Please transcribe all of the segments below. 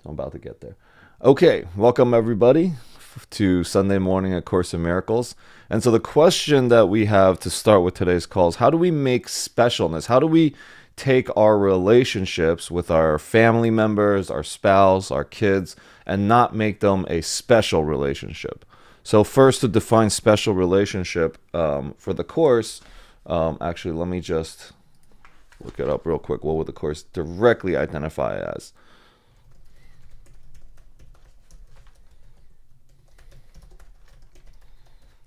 I'm about to get there. Okay, welcome everybody to Sunday morning at Course in Miracles. And so the question that we have to start with today's call is, how do we make specialness? How do we take our relationships with our family members, our spouse, our kids, and not make them a special relationship? So first, to define special relationship for the Course, actually, let me just look it up real quick. What would the Course directly identify as?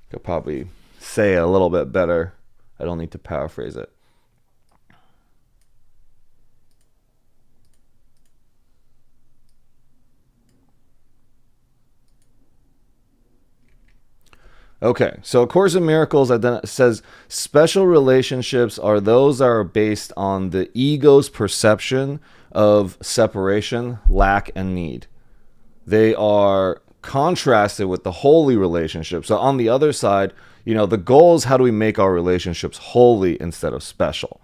Could probably say it a little bit better. I don't need to paraphrase it. Okay, so A Course in Miracles says special relationships are those that are based on the ego's perception of separation, lack, and need. They are contrasted with the holy relationship. So on the other side, the goal is, how do we make our relationships holy instead of special?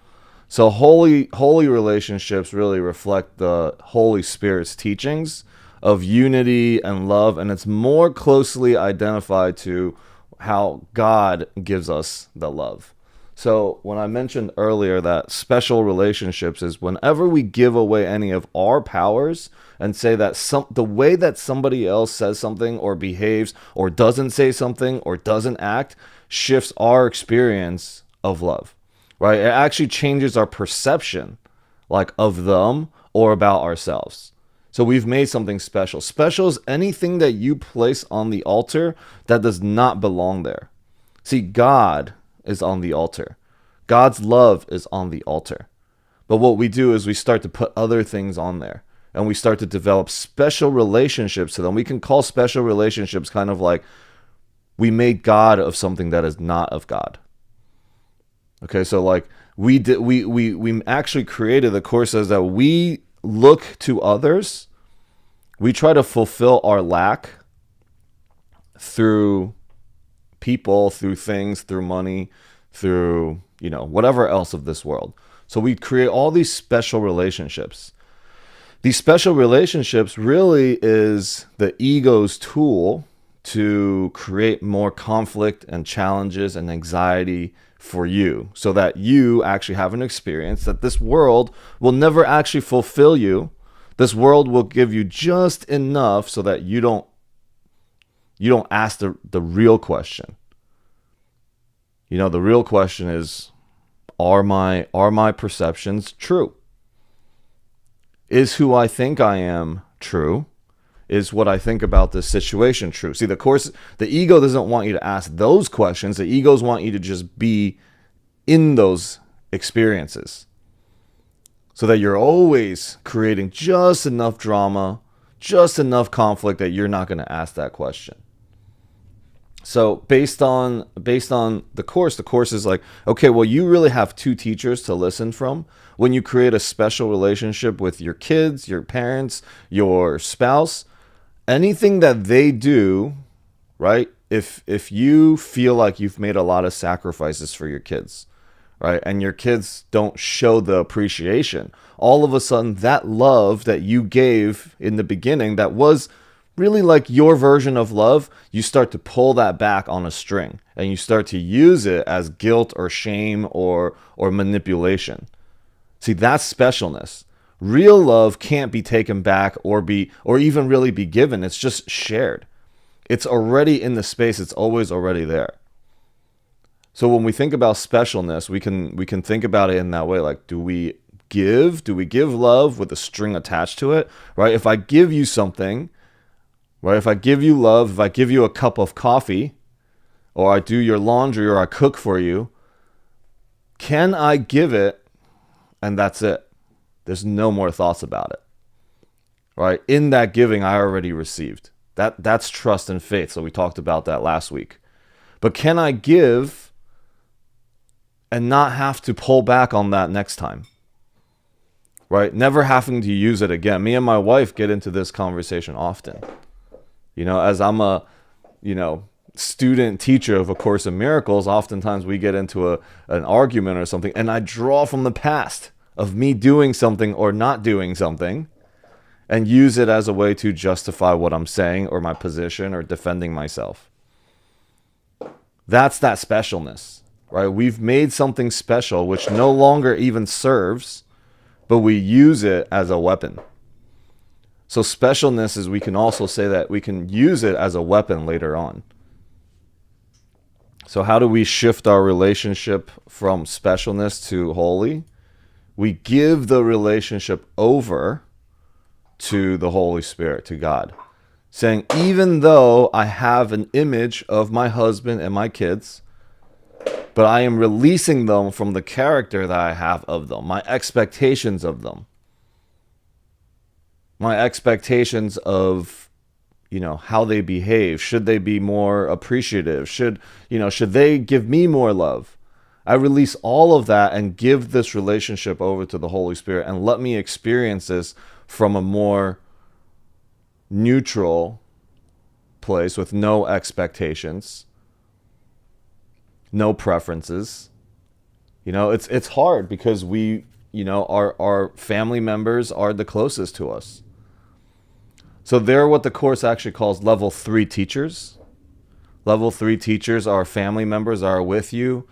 So holy relationships really reflect the Holy Spirit's teachings of unity and love, and it's more closely identified to how God gives us the love. So when I mentioned earlier that special relationships is whenever we give away any of our powers and say that the way that somebody else says something or behaves or doesn't say something or doesn't act shifts our experience of love, right? It actually changes our perception, like, of them or about ourselves. So we've made something special. Special is anything that you place on the altar that does not belong there. See, God is on the altar. God's love is on the altar. But what we do is we start to put other things on there, and we start to develop special relationships to them. We can call special relationships kind of like we made God of something that is not of God. Okay, so like we actually created, the Course says that we look to others. We try to fulfill our lack through people, through things, through money, through, whatever else of this world. So we create all these special relationships. These special relationships really is the ego's tool to create more conflict and challenges and anxiety for you, so that you actually have an experience that this world will never actually fulfill you. This world will give you just enough so that you don't ask the real question. The real question is, are my perceptions true? Is who I think I am true? Is what I think about this situation true? See, the ego doesn't want you to ask those questions. The egos want you to just be in those experiences, so that you're always creating just enough drama, just enough conflict that you're not going to ask that question. So based on the Course is like, okay, well, you really have two teachers to listen from. When you create a special relationship with your kids, your parents, your spouse, anything that they do, right? If you feel like you've made a lot of sacrifices for your kids, right, and your kids don't show the appreciation, all of a sudden that love that you gave in the beginning, that was really like your version of love, you start to pull that back on a string, and you start to use it as guilt or shame or manipulation. See, that's specialness. Real love can't be taken back or even really be given. It's just shared. It's already in the space. It's always already there. So when we think about specialness, we can think about it in that way. Like, do we give love with a string attached to it, right? If I give you something, right? If I give you love, if I give you a cup of coffee, or I do your laundry, or I cook for you, can I give it and that's it? There's no more thoughts about it, right? In that giving, I already received. That's trust and faith. So we talked about that last week. But can I give and not have to pull back on that next time, right? Never having to use it again. Me and my wife get into this conversation often. As I'm a, student teacher of A Course in Miracles, oftentimes we get into an argument or something, and I draw from the past of me doing something or not doing something, and use it as a way to justify what I'm saying or my position or defending myself. That's that specialness, right? We've made something special which no longer even serves, but we use it as a weapon. So specialness is, we can also say that we can use it as a weapon later on. So how do we shift our relationship from specialness to holy? We give the relationship over to the Holy Spirit, to God, saying, even though I have an image of my husband and my kids, but I am releasing them from the character that I have of them, my expectations of them, my expectations of, how they behave. Should they be more appreciative? Should they give me more love? I release all of that and give this relationship over to the Holy Spirit, and let me experience this from a more neutral place with no expectations, no preferences. It's hard because we, our family members are the closest to us. So they're what the Course actually calls level 3 teachers. Level 3 teachers are family members that are with you,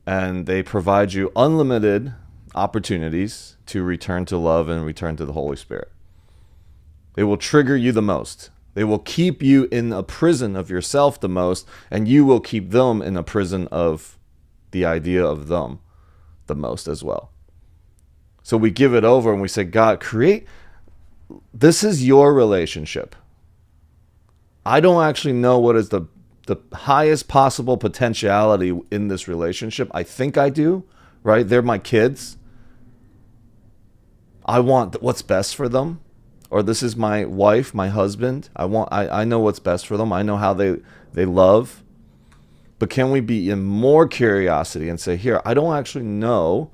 and they provide you unlimited opportunities to return to love and return to the Holy Spirit. They will trigger you the most. They will keep you in a prison of yourself the most, and you will keep them in a prison of the idea of them the most as well. So we give it over and we say, God, this is your relationship. I don't actually know what is the highest possible potentiality in this relationship. I think I do, right? They're my kids. I want what's best for them. Or this is my wife, my husband. I know what's best for them. I know how they love. But can we be in more curiosity and say, here, I don't actually know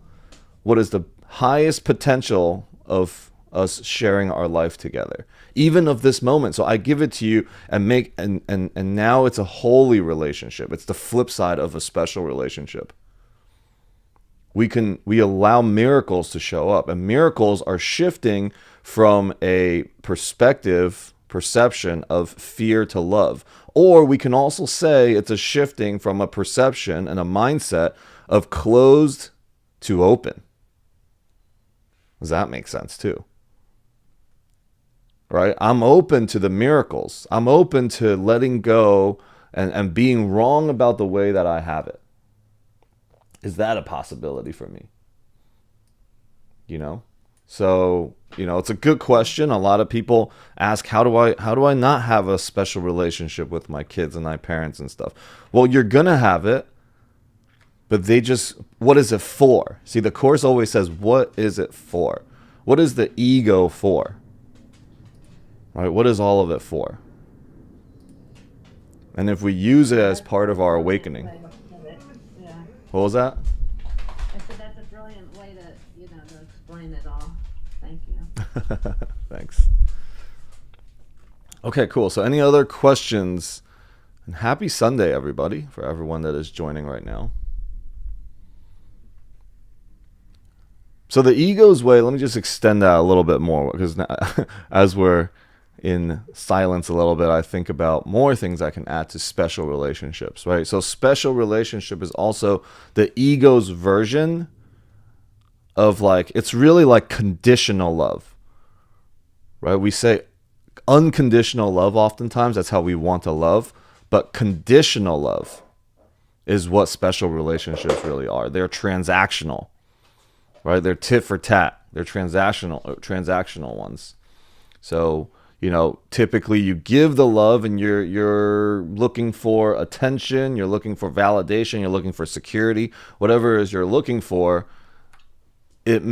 what is the highest potential of us sharing our life together, even of this moment. So I give it to you and now it's a holy relationship. It's the flip side of a special relationship. We allow miracles to show up, and miracles are shifting from a perception of fear to love. Or we can also say it's a shifting from a perception and a mindset of closed to open. Does that make sense too? Right? I'm open to the miracles. I'm open to letting go and being wrong about the way that I have it. Is that a possibility for me? So, it's a good question. A lot of people ask, how do I not have a special relationship with my kids and my parents and stuff? Well, you're going to have it, but what is it for? See, the Course always says, what is it for? What is the ego for? Right? What is all of it for? And if we use it as part of our awakening. Yeah. What was that? I said that's a brilliant way to explain it all. Thank you. Thanks. Okay, cool. So any other questions? And happy Sunday, everybody, for everyone that is joining right now. So the ego's way, let me just extend that a little bit more, because now, as we're in silence a little bit, I think about more things I can add to special relationships, right? So special relationship is also the ego's version of it's really like conditional love, right? We say unconditional love oftentimes, that's how we want to love, but conditional love is what special relationships really are. They're transactional, right? They're tit for tat. They're transactional ones. So, typically you give the love and you're looking for attention, you're looking for validation, you're looking for security, whatever it is you're looking for. It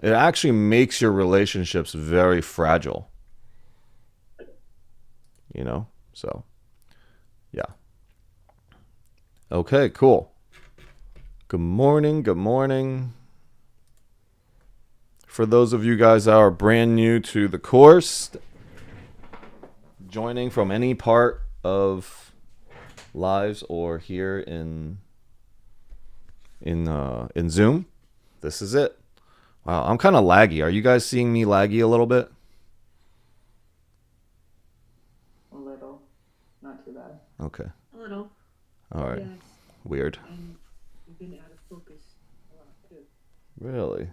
actually makes your relationships very fragile. So yeah. Okay, cool. Good morning. For those of you guys that are brand new to the Course, joining from any part of lives or here in Zoom, this is it. Wow, I'm kind of laggy. Are you guys seeing me laggy a little bit? Okay. A little. All right. Yes, Weird. and you've been out of focus a lot too. Really?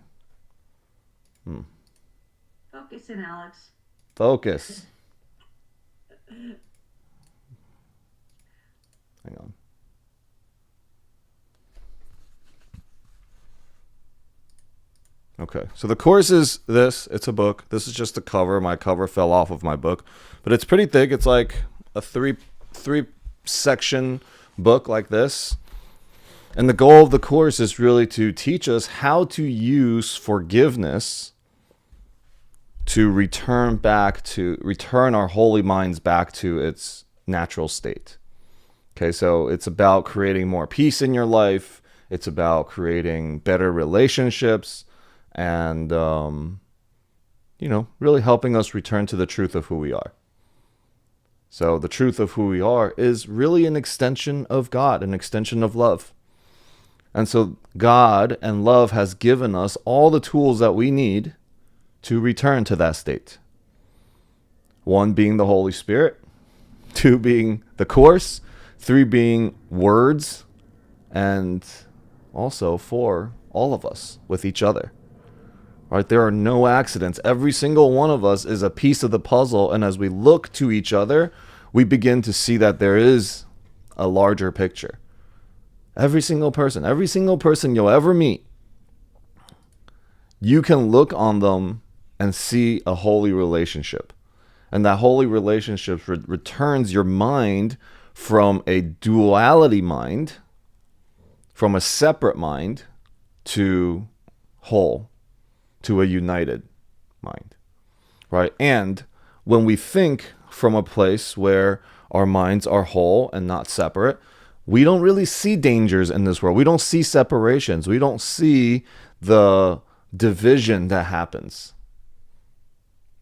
Focus in, Alex. Focus. Hang on. Okay, so the course is this. It's a book. This is just the cover. My cover fell off of my book, but it's pretty thick. It's like a three section book like this. And the goal of the course is really to teach us how to use forgiveness to return our holy minds back to its natural state. Okay, so it's about creating more peace in your life. It's about creating better relationships and, really helping us return to the truth of who we are. So the truth of who we are is really an extension of God, an extension of love. And so God and love has given us all the tools that we need to return to that state. 1 being the Holy Spirit, 2 being the course, 3 being words, and also 4, all of us with each other. Right? There are no accidents. Every single one of us is a piece of the puzzle, and as we look to each other, we begin to see that there is a larger picture. Every single person you'll ever meet, you can look on them and see a holy relationship. And that holy relationship returns your mind from a duality mind, from a separate mind, to whole, to a united mind, right? And when we think from a place where our minds are whole and not separate, we don't really see dangers in this world. We don't see separations. We don't see the division that happens.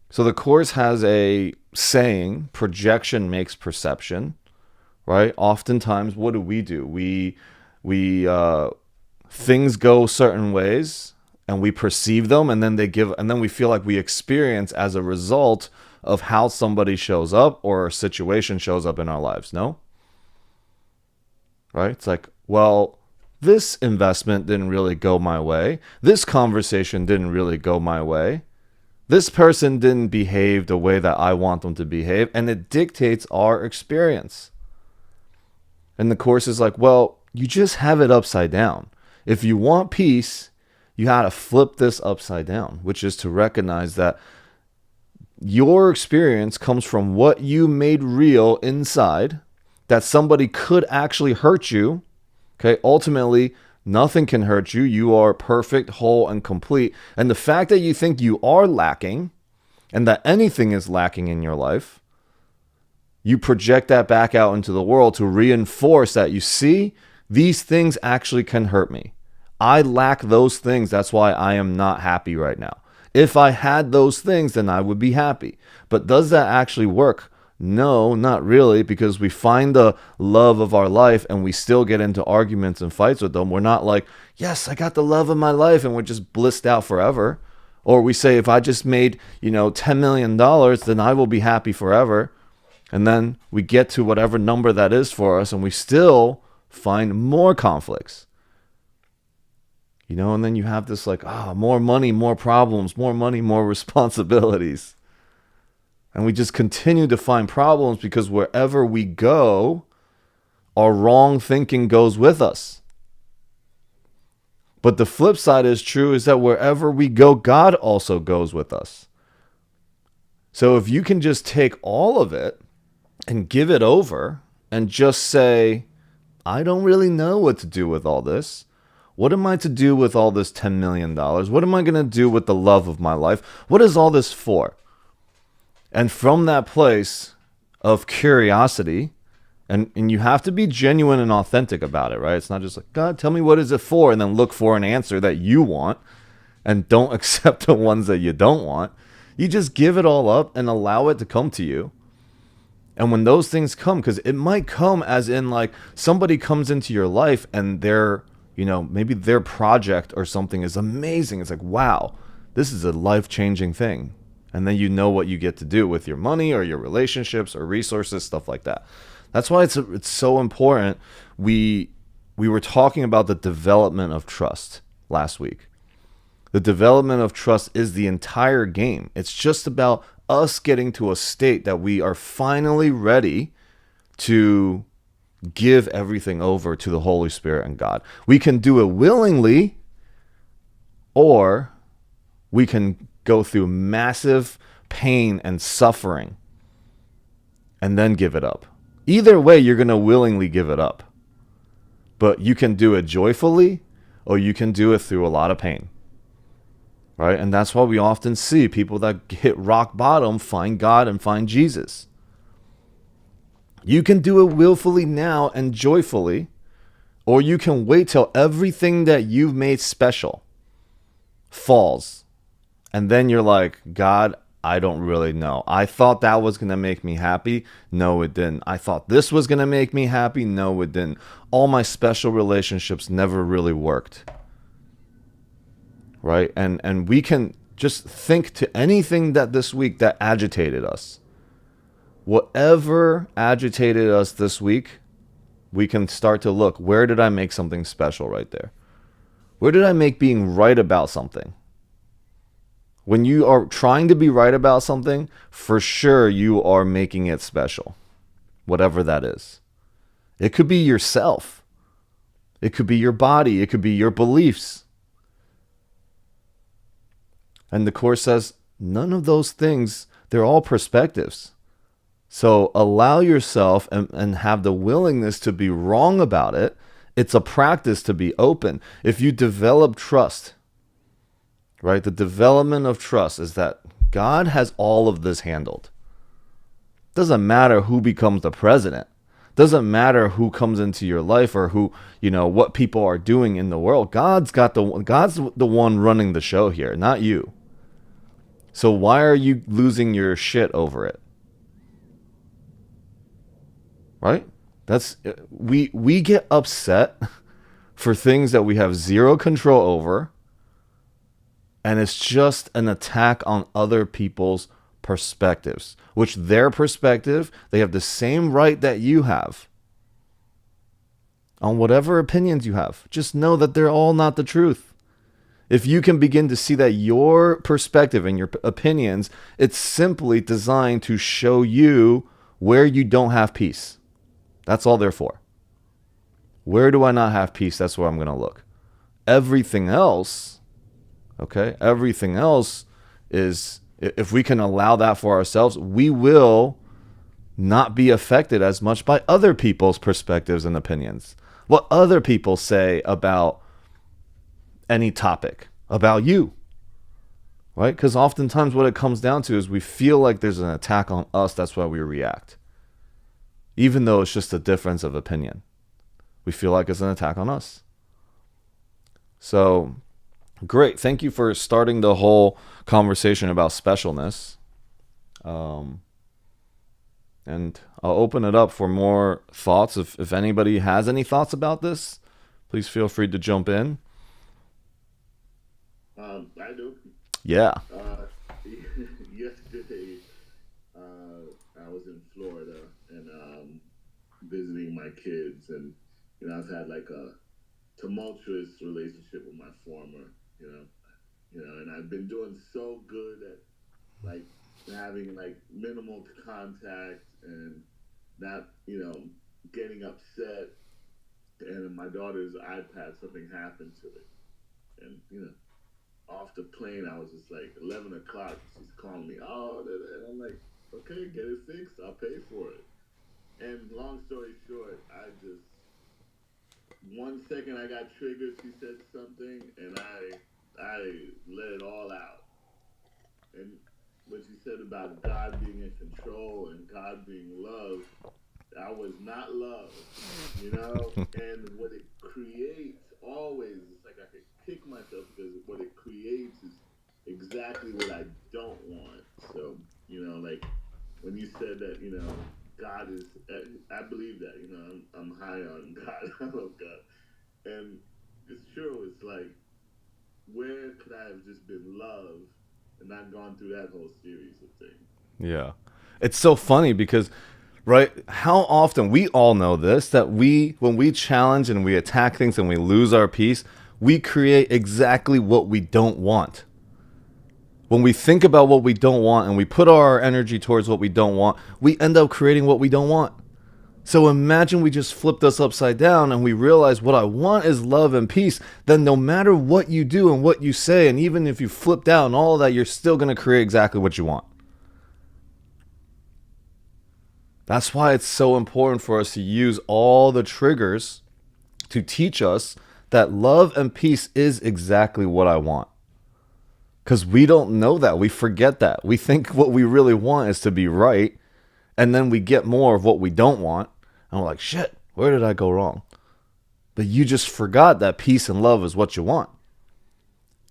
So the Course has a saying, projection makes perception, right? Oftentimes, what do? We things go certain ways and we perceive them, and then we feel like we experience as a result of how somebody shows up or a situation shows up in our lives. No? Right? It's like, well, this investment didn't really go my way. This conversation didn't really go my way. This person didn't behave the way that I want them to behave, and it dictates our experience. And the Course is like, well, you just have it upside down. If you want peace, you got to flip this upside down, which is to recognize that your experience comes from what you made real inside, that somebody could actually hurt you. Okay, ultimately, nothing can hurt you. You are perfect, whole, and complete. And the fact that you think you are lacking and that anything is lacking in your life, you project that back out into the world to reinforce that, you see, these things actually can hurt me. I lack those things. That's why I am not happy right now. If I had those things, then I would be happy. But does that actually work? No, not really, because we find the love of our life and we still get into arguments and fights with them. We're not like, yes, I got the love of my life, and we're just blissed out forever. Or we say, if I just made, $10 million, then I will be happy forever. And then we get to whatever number that is for us, and we still find more conflicts. And then you have this like, more money, more problems, more money, more responsibilities. And we just continue to find problems because wherever we go, our wrong thinking goes with us. But the flip side is true, is that wherever we go, God also goes with us. So if you can just take all of it and give it over and just say, I don't really know what to do with all this. What am I to do with all this $10 million? What am I going to do with the love of my life? What is all this for? And from that place of curiosity, and you have to be genuine and authentic about it, right? It's not just like, God, tell me what is it for, and then look for an answer that you want and don't accept the ones that you don't want. You just give it all up and allow it to come to you. And when those things come, because it might come as in like somebody comes into your life and they're, maybe their project or something is amazing. It's like, wow, this is a life-changing thing. And then you know what you get to do with your money or your relationships or resources, stuff like that. That's why it's so important. We were talking about the development of trust last week. The development of trust is the entire game. It's just about us getting to a state that we are finally ready to give everything over to the Holy Spirit and God. We can do it willingly, or we can go through massive pain and suffering and then give it up. Either way, you're going to willingly give it up. But you can do it joyfully, or you can do it through a lot of pain. Right? And that's why we often see people that hit rock bottom find God and find Jesus. You can do it willfully now and joyfully, or you can wait till everything that you've made special falls. And then you're like, God, I don't really know. I thought that was going to make me happy. No, it didn't. I thought this was going to make me happy. No, it didn't. All my special relationships never really worked. Right? And we can just think to anything that this week that agitated us. Whatever agitated us this week, we can start to look, where did I make something special right there? Where did I make being right about something? When you are trying to be right about something, for sure you are making it special, whatever that is. It could be yourself. It could be your body. It could be your beliefs. And the Course says, none of those things, they're all perspectives. So allow yourself and have the willingness to be wrong about it. It's a practice to be open. If you develop trust, right? The development of trust is that God has all of this handled. Doesn't matter who becomes the president. Doesn't matter who comes into your life or who, what people are doing in the world. God's the one running the show here, not you. So why are you losing your shit over it? Right? We get upset for things that we have zero control over, and it's just an attack on other people's perspectives, which their perspective, they have the same right that you have on whatever opinions you have. Just know that they're all not the truth. If you can begin to see that your perspective and your opinions, it's simply designed to show you where you don't have peace. That's all they're for. Where do I not have peace? That's where I'm going to look. Everything else, okay? Everything else is, if we can allow that for ourselves, we will not be affected as much by other people's perspectives and opinions. What other people say about any topic, about you, right? Because oftentimes what it comes down to is we feel like there's an attack on us. That's why we react. Even though it's just a difference of opinion. We feel like it's an attack on us. So, great. Thank you for starting the whole conversation about specialness. And I'll open it up for more thoughts. If anybody has any thoughts about this, please feel free to jump in. I do. Yeah. Yesterday, I was in Florida and visiting my kids, and I've had like a tumultuous relationship with my former, and I've been doing so good at like having like minimal contact and not, getting upset. And in my daughter's iPad, something happened to it, and off the plane, I was just like 11 o'clock. She's calling me, and I'm like, okay, get it fixed. I'll pay for it. And long story short, I just 1 second I got triggered. She said something, and I let it all out. And what she said about God being in control and God being love, I was not love, And what it creates always, it's like I could kick myself because what it creates is exactly what I don't want. So, like when you said that, God is, I believe that, I'm high on God. I love God. And it's true. It's like, where could I have just been love and not gone through that whole series of things? Yeah. It's so funny because right? How often, we all know this, that when we challenge and we attack things and we lose our peace, we create exactly what we don't want. When we think about what we don't want and we put our energy towards what we don't want, we end up creating what we don't want. So imagine we just flipped us upside down and we realize what I want is love and peace. Then no matter what you do and what you say, and even if you flip out and all of that, you're still going to create exactly what you want. That's why it's so important for us to use all the triggers to teach us that love and peace is exactly what I want. Because we don't know that. We forget that. We think what we really want is to be right. And then we get more of what we don't want. And we're like, shit, where did I go wrong? But you just forgot that peace and love is what you want.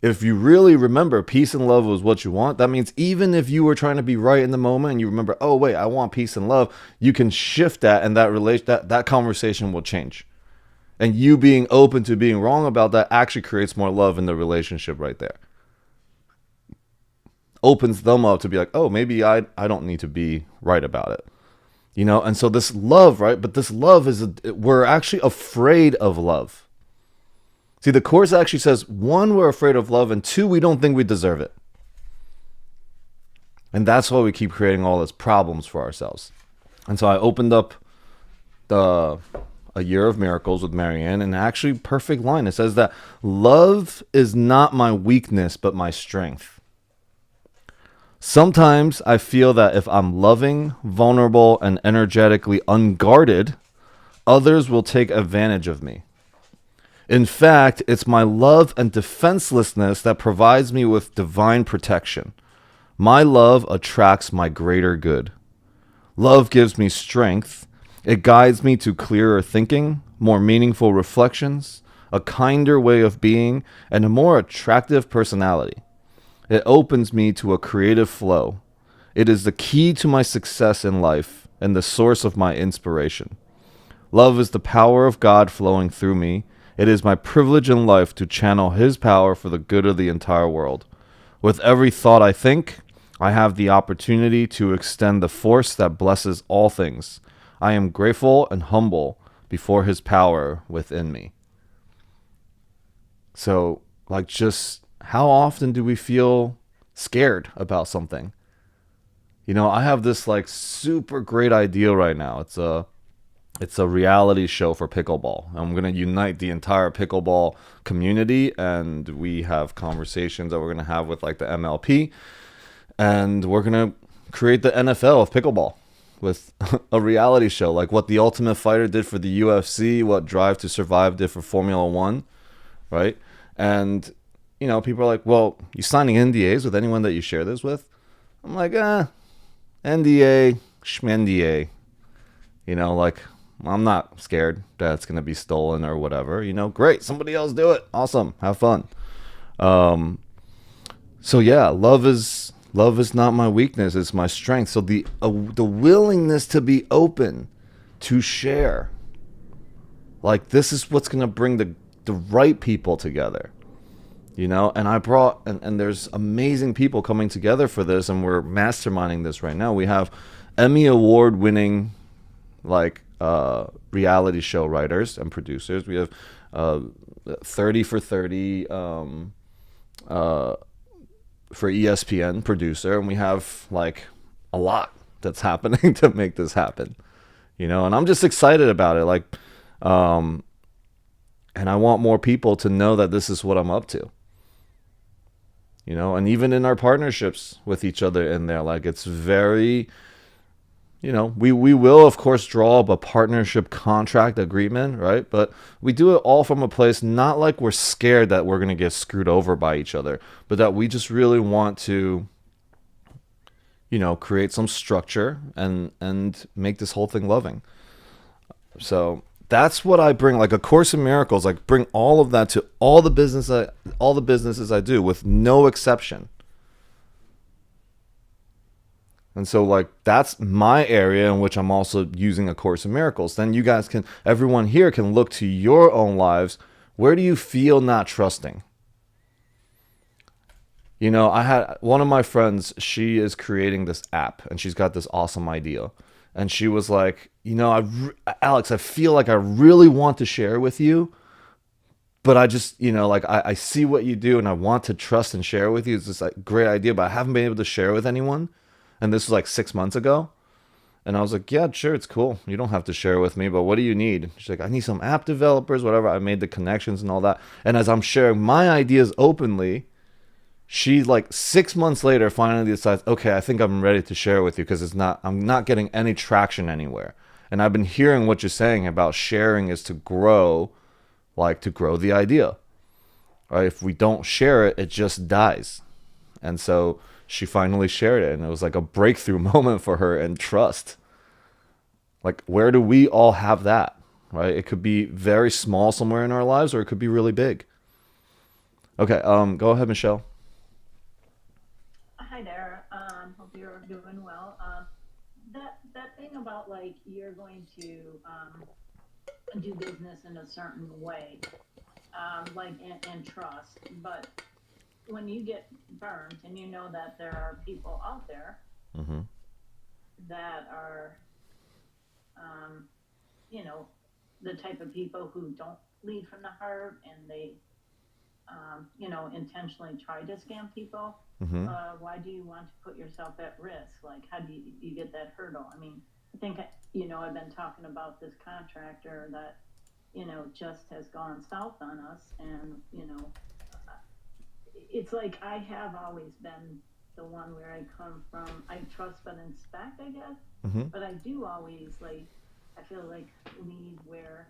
If you really remember peace and love was what you want, that means even if you were trying to be right in the moment and you remember, oh, wait, I want peace and love, you can shift that and that conversation will change. And you being open to being wrong about that actually creates more love in the relationship right there. Opens them up to be like, oh, maybe I don't need to be right about it. You know, and so this love, right? But this love we're actually afraid of love. See, the Course actually says, one, we're afraid of love, and two, we don't think we deserve it. And that's why we keep creating all these problems for ourselves. And so I opened up A Year of Miracles with Marianne, and actually perfect line. It says that love is not my weakness, but my strength. Sometimes I feel that if I'm loving, vulnerable, and energetically unguarded, others will take advantage of me. In fact, it's my love and defenselessness that provides me with divine protection. My love attracts my greater good. Love gives me strength. It guides me to clearer thinking, more meaningful reflections, a kinder way of being, and a more attractive personality. It opens me to a creative flow. It is the key to my success in life and the source of my inspiration. Love is the power of God flowing through me. It is my privilege in life to channel His power for the good of the entire world. With every thought I think, I have the opportunity to extend the force that blesses all things. I am grateful and humble before His power within me. So, just how often do we feel scared about something? You know, I have this super great idea right now. It's a reality show for pickleball. I'm going to unite the entire pickleball community, and we have conversations that we're going to have with the MLP, and we're going to create the NFL of pickleball with a reality show, like what The Ultimate Fighter did for the UFC, what Drive to Survive did for Formula One, right? And you know, people are like, well, you signing NDAs with anyone that you share this with? I'm like, NDA, schmenDA. You know, I'm not scared that it's going to be stolen or whatever. You know, great, somebody else do it. Awesome, have fun. So yeah, love is not my weakness, it's my strength. So the willingness to be open, to share. This is what's going to bring the right people together. You know, and I brought, and there's amazing people coming together for this, and we're masterminding this right now. We have Emmy Award winning, reality show writers and producers. We have 30 for 30 for ESPN producer, and we have a lot that's happening to make this happen. You know, and I'm just excited about it. And I want more people to know that this is what I'm up to. You know, and even in our partnerships with each other in there, it's very, you know, we will, of course, draw up a partnership contract agreement, right? But we do it all from a place not like we're scared that we're going to get screwed over by each other, but that we just really want to, you know, create some structure and make this whole thing loving. So that's what I bring, A Course in Miracles. Bring all of that to all the businesses I do, with no exception. And so that's my area in which I'm also using A Course in Miracles. Then you guys everyone here can look to your own lives. Where do you feel not trusting? You know, I had one of my friends, she is creating this app, and she's got this awesome idea. And she was like, Alex, I feel like I really want to share with you, but I just, like I see what you do and I want to trust and share with you. It's just like great idea, but I haven't been able to share with anyone. And this was like 6 months ago. And I was like, yeah, sure, it's cool. You don't have to share with me, but what do you need? She's like, I need some app developers, whatever. I made the connections and all that. And as I'm sharing my ideas openly, she like 6 months later finally decides, okay, I think I'm ready to share with you because I'm not getting any traction anywhere. And I've been hearing what you're saying about sharing is to grow the idea. Right? If we don't share it, it just dies. And so she finally shared it, and it was like a breakthrough moment for her and trust. Like, where do we all have that? Right? It could be very small somewhere in our lives, or it could be really big. Okay, go ahead, Michelle. Hi there. Hope you're doing well. That thing about like you're going to do business in a certain way, like and trust, but when you get burned and you know that there are people out there Mm-hmm. that are, you know, the type of people who don't lead from the heart and they, intentionally try to scam people, Mm-hmm. why do you want to put yourself at risk? Like, how do you get that hurdle? I mean, I think, I've been talking about this contractor that, just has gone south on us. And, it's like I have always been the one where I come from. I trust but inspect, I guess. Mm-hmm. But I do always, like, I feel like lead where,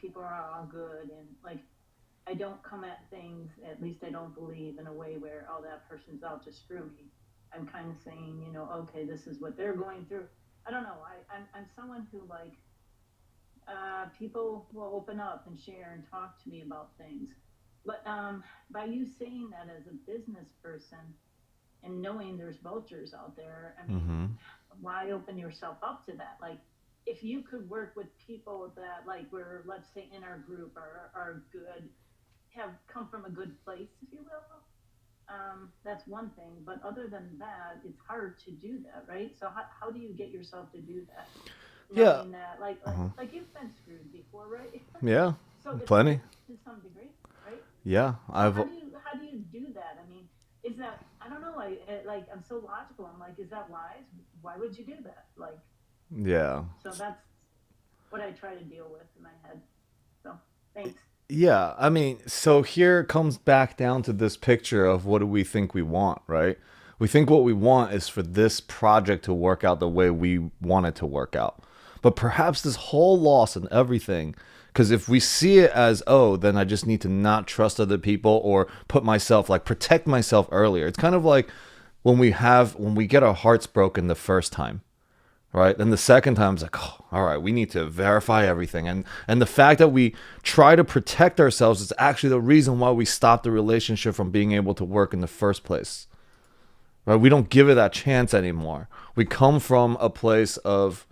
people are all good and, like, I don't come at things, at least I don't believe, in a way where, oh, that person's out to screw me. I'm kind of saying, okay, this is what they're going through. I don't know. I'm someone who, like, people will open up and share and talk to me about things. But by you saying that as a business person and knowing there's vultures out there, I mean, Mm-hmm. why open yourself up to that? Like, if you could work with people that, like, were, let's say, in our group are good, have come from a good place, if you will, that's one thing. But other than that, it's hard to do that, right? So how do you get yourself to do that? Yeah. Knowing that, like, Uh-huh. like you've been screwed before, right? Yeah. So it's Plenty. to some degree, right? Yeah. So I've. how do you do that? I mean, is that, I don't know, like I'm so logical. I'm like, is that wise? Why would you do that? Like, Yeah. so that's what I try to deal with in my head. So thanks. Yeah, I mean, so here it comes back down to this picture of what do we think we want, right? We think what we want is for this project to work out the way we want it to work out. But perhaps this whole loss and everything, because if we see it as, oh, then I just need to not trust other people or put myself, like protect myself earlier. It's kind of like when we get our hearts broken the first time. Right. Then the second time it's like, oh, all right, we need to verify everything. And the fact that we try to protect ourselves is actually the reason why we stop the relationship from being able to work in the first place. Right. We don't give it that chance anymore. We come from a place of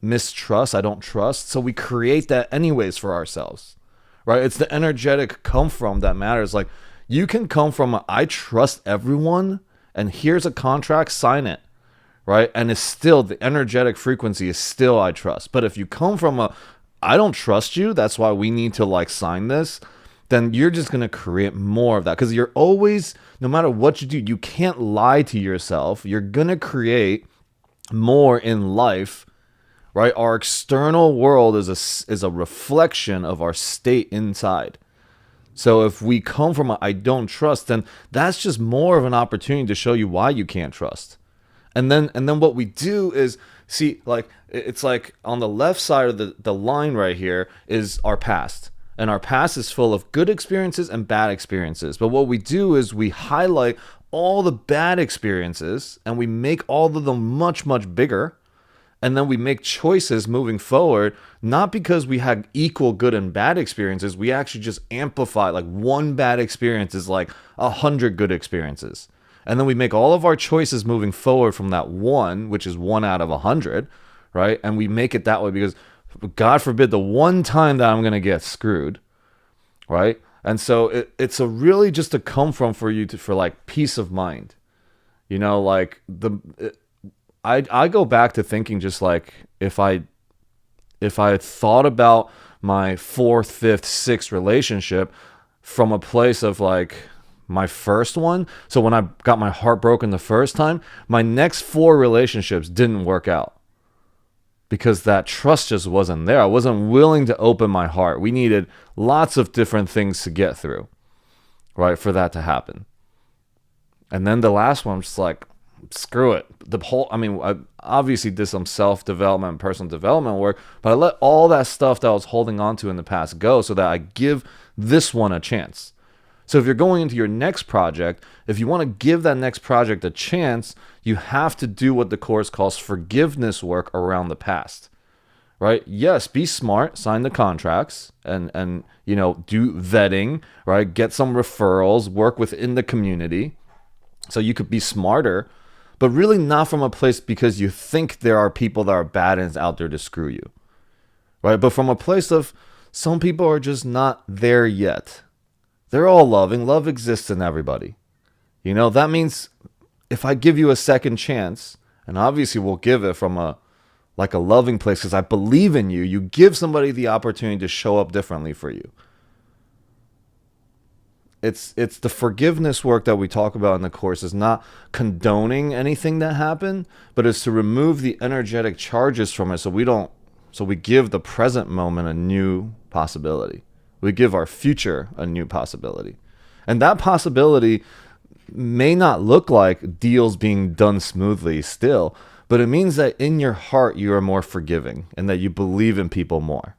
mistrust. I don't trust. So we create that anyways for ourselves. Right. It's the energetic come from that matters. Like, you can come from I trust everyone and here's a contract, sign it. Right? And it's still, the energetic frequency is still I trust. But if you come from I don't trust you, that's why we need to like sign this, then you're just going to create more of that. Because you're always, no matter what you do, you can't lie to yourself. You're going to create more in life, right? Our external world is a reflection of our state inside. So if we come from I don't trust, then that's just more of an opportunity to show you why you can't trust. And then what we do is, see, like, it's like on the left side of the line right here is our past. And our past is full of good experiences and bad experiences. But what we do is we highlight all the bad experiences and we make all of them much, much bigger. And then we make choices moving forward, not because we had equal good and bad experiences. We actually just amplify, like, one bad experience is like 100 good experiences. And then we make all of our choices moving forward from that one, which is 1 out of 100, right? And we make it that way because, God forbid, the one time that I'm going to get screwed, right? And so it's a really just a come from for you for like peace of mind. Like I go back to thinking just like if I thought about my fourth, fifth, sixth relationship from a place of like my first one. So when I got my heart broken the first time, my next four relationships didn't work out because that trust just wasn't there. I wasn't willing to open my heart. We needed lots of different things to get through, right, for that to happen. And then the last one, I'm just like, screw it. I obviously did some self-development, personal development work, but I let all that stuff that I was holding on to in the past go so that I give this one a chance. So if you're going into your next project, if you want to give that next project a chance, you have to do what the course calls forgiveness work around the past. Right? Yes, be smart, sign the contracts and do vetting, right? Get some referrals, work within the community so you could be smarter, but really not from a place because you think there are people that are bad and is out there to screw you. Right? But from a place of some people are just not there yet. They're all loving. Love exists in everybody. That means if I give you a second chance, and obviously we'll give it from a loving place because I believe in you, you give somebody the opportunity to show up differently for you. It's the forgiveness work that we talk about in the course is not condoning anything that happened, but it's to remove the energetic charges from it so we give the present moment a new possibility. We give our future a new possibility. And that possibility may not look like deals being done smoothly still, but it means that in your heart you are more forgiving and that you believe in people more.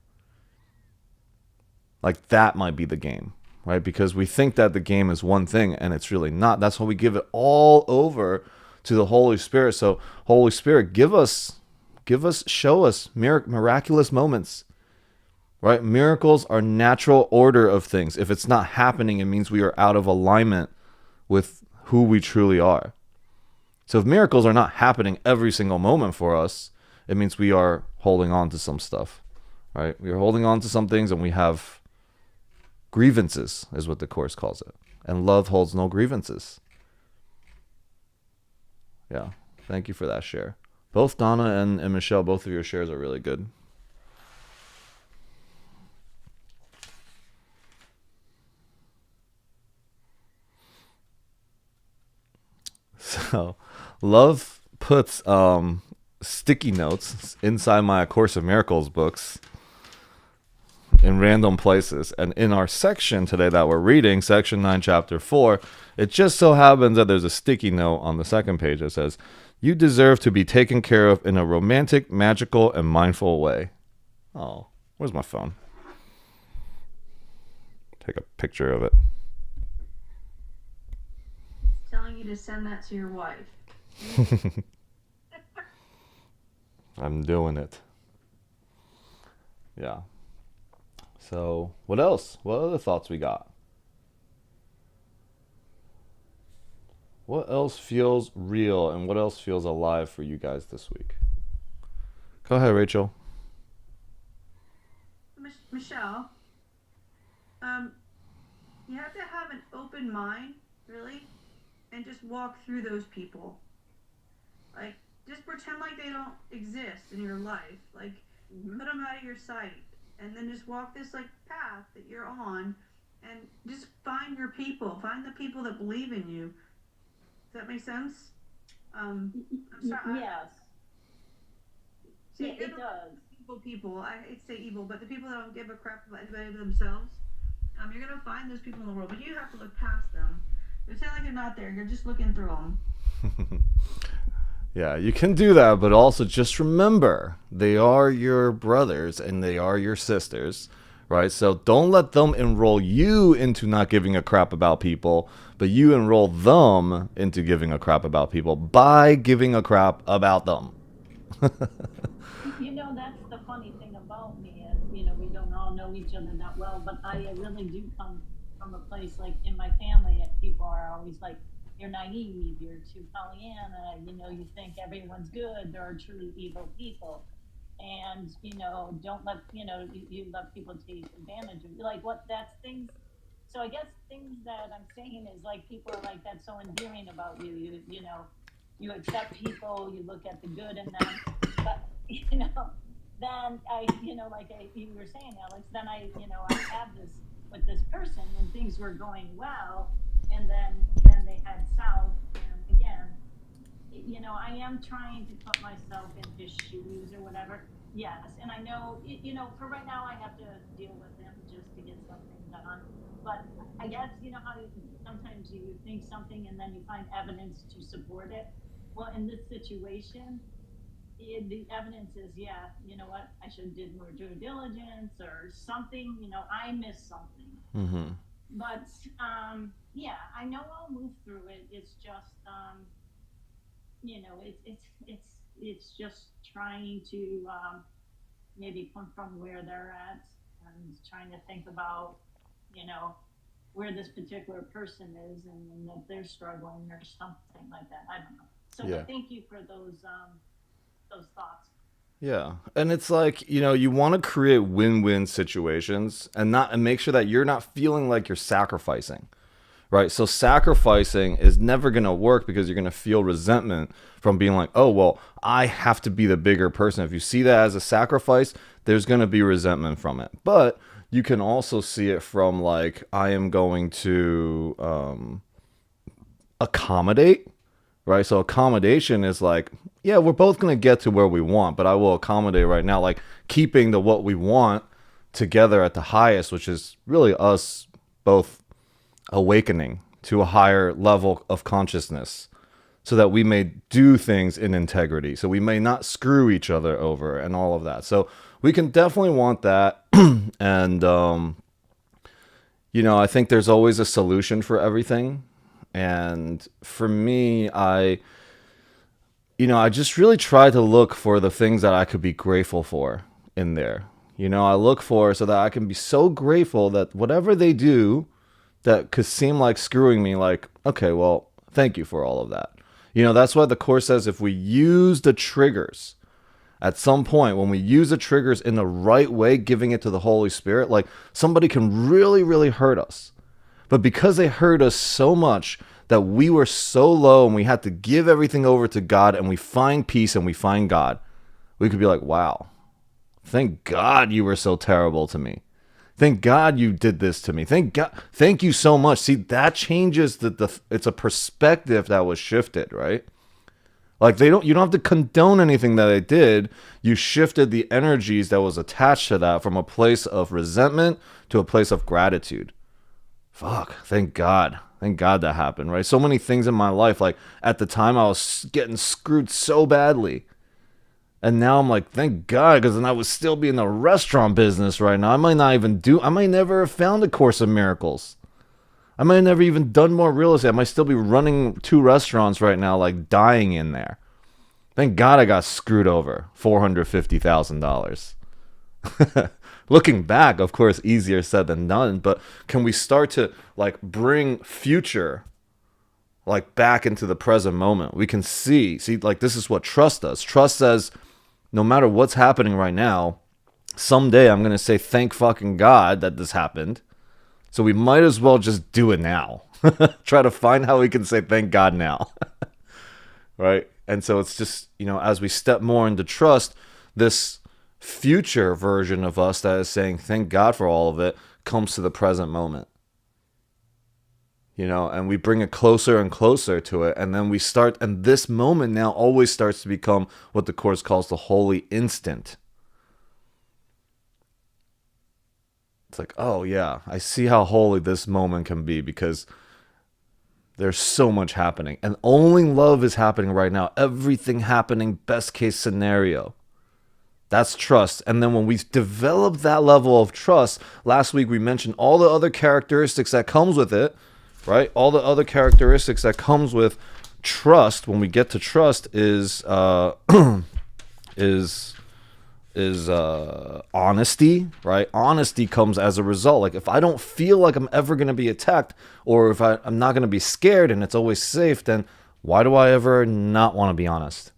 Like that might be the game. Right? Because we think that the game is one thing and it's really not. That's why we give it all over to the Holy Spirit. So Holy Spirit, show us miraculous moments. Right? Miracles are natural order of things. If it's not happening, it means we are out of alignment with who we truly are. So if miracles are not happening every single moment for us, it means we are holding on to some stuff. Right? We are holding on to some things and we have grievances is what the course calls it. And love holds no grievances. Yeah. Thank you for that share. Both Donna and Michelle, both of your shares are really good. So, love puts sticky notes inside my A Course of Miracles books in random places. And in our section today that we're reading, section 9, chapter 4, it just so happens that there's a sticky note on the second page that says, "You deserve to be taken care of in a romantic, magical, and mindful way." Oh, where's my phone? Take a picture of it. It's telling you to send that to your wife. I'm doing it. Yeah. So, what else? What other thoughts we got? What else feels real and what else feels alive for you guys this week? Go ahead, Rachel. Michelle, you have to have an open mind, really, and just walk through those people. Like, just pretend like they don't exist in your life. Like, put them out of your sight. And then just walk this, like, path that you're on. And just find your people. Find the people that believe in you. Does that make sense? I'm sorry. Yes. See, It does. Evil people. I hate to say evil, but the people that don't give a crap about anybody but themselves. You're gonna find those people in the world, but you have to look past them. Pretend like they're not there. You're just looking through them. Yeah, you can do that, but also just remember they are your brothers and they are your sisters, right? So don't let them enroll you into not giving a crap about people, but you enroll them into giving a crap about people by giving a crap about them. That's the funny thing about me is, we don't all know each other that well, but I really do come from a place like in my family that people are always like, you're naive, you're too Pollyanna, you think everyone's good, there are truly evil people. And, don't let, you let people take advantage of you. Like that's things. So I guess things that I'm saying is like people are like, that's so endearing about you, you accept people, you look at the good in them, but then you were saying, Alex, then I had this with this person and things were going well, and then they head south, and again, I am trying to put myself in his shoes or whatever. Yes, and I know, for right now, I have to deal with him just to get something done. But I guess how sometimes you think something and then you find evidence to support it. Well, in this situation, the evidence is, yeah, you know what, I should have did more due diligence or something. I missed something. Mm-hmm. But yeah, I know I'll move through it. It's just it's just trying to maybe come from where they're at and trying to think about you know where this particular person is and if they're struggling or something like that. I don't know. So, Yeah. but thank you for those thoughts. Yeah. And it's like, you want to create win-win situations and make sure that you're not feeling like you're sacrificing. Right? So sacrificing is never going to work because you're going to feel resentment from being like, "Oh, well, I have to be the bigger person." If you see that as a sacrifice, there's going to be resentment from it. But you can also see it from like, I am going to accommodate, right? So accommodation is like, yeah, we're both going to get to where we want, but I will accommodate right now, like keeping the what we want together at the highest, which is really us both awakening to a higher level of consciousness so that we may do things in integrity, so we may not screw each other over and all of that. So we can definitely want that. And I think there's always a solution for everything. And for me, I just really try to look for the things that I could be grateful for in there. I look for so that I can be so grateful that whatever they do that could seem like screwing me, like, okay, well, thank you for all of that. That's why the Course says if we use the triggers at some point, when we use the triggers in the right way, giving it to the Holy Spirit, like somebody can really, really hurt us. But because they hurt us so much that we were so low and we had to give everything over to God and we find peace and we find God, we could be like, wow, thank God you were so terrible to me. Thank God you did this to me. Thank God. Thank you so much. See, that changes it's a perspective that was shifted, right? Like you don't have to condone anything that they did. You shifted the energies that was attached to that from a place of resentment to a place of gratitude. Fuck. Thank God. Thank God that happened, right? So many things in my life, like at the time I was getting screwed so badly. And now I'm like, thank God, because then I would still be in the restaurant business right now. I might never have found a Course of Miracles. I might have never even done more real estate. I might still be running 2 restaurants right now, like dying in there. Thank God I got screwed over $450,000. Looking back, of course, easier said than done. But can we start to like bring future like back into the present moment? We can see like this is what trust does. Trust says, no matter what's happening right now, someday I'm going to say, thank fucking God that this happened. So we might as well just do it now. Try to find how we can say thank God now. Right? And so it's just, as we step more into trust, this future version of us that is saying thank God for all of it comes to the present moment. And we bring it closer and closer to it. And then we start, and this moment now always starts to become what the Course calls the holy instant. It's like, oh yeah, I see how holy this moment can be because there's so much happening. And only love is happening right now. Everything happening, best case scenario. That's trust. And then when we develop that level of trust, last week we mentioned all the other characteristics that comes with it. Right? All the other characteristics that comes with trust, when we get to trust, is honesty, right? Honesty comes as a result. Like if I don't feel like I'm ever going to be attacked, or if I'm not going to be scared and it's always safe, then why do I ever not want to be honest?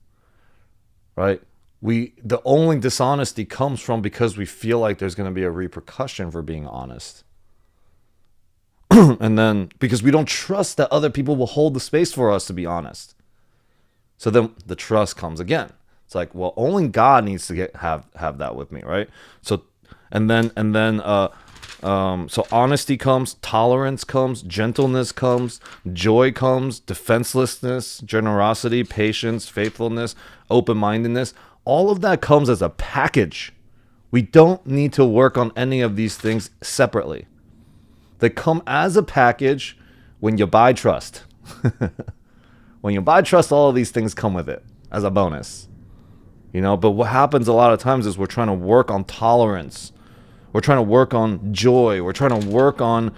Right? The only dishonesty comes from because we feel like there's going to be a repercussion for being honest. And then because we don't trust that other people will hold the space for us to be honest. So then the trust comes again. It's like, well, only God needs to have that with me, right? So, so honesty comes, tolerance comes, gentleness comes, joy comes, defenselessness, generosity, patience, faithfulness, open-mindedness. All of that comes as a package. We don't need to work on any of these things separately. They come as a package when you buy trust. When you buy trust, all of these things come with it as a bonus. But what happens a lot of times is we're trying to work on tolerance. We're trying to work on joy. We're trying to work on,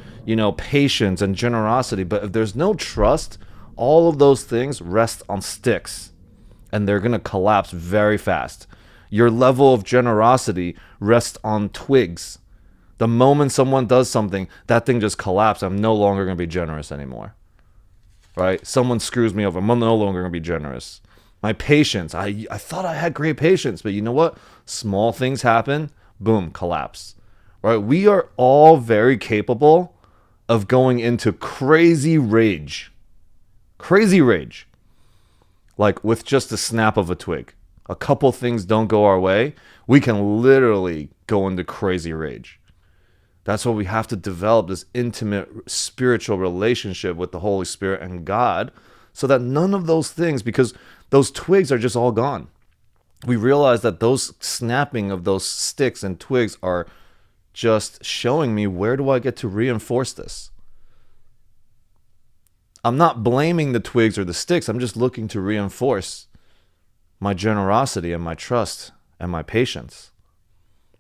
patience and generosity. But if there's no trust, all of those things rest on sticks and they're going to collapse very fast. Your level of generosity rests on twigs. The moment someone does something, that thing just collapses. I'm no longer going to be generous anymore. Right? Someone screws me over. I'm no longer going to be generous. My patience. I thought I had great patience, but you know what? Small things happen. Boom, collapse. Right? We are all very capable of going into crazy rage. Crazy rage. Like with just a snap of a twig. A couple things don't go our way. We can literally go into crazy rage. That's why we have to develop this intimate spiritual relationship with the Holy Spirit and God so that none of those things, because those twigs are just all gone. We realize that those snapping of those sticks and twigs are just showing me, where do I get to reinforce this? I'm not blaming the twigs or the sticks. I'm just looking to reinforce my generosity and my trust and my patience.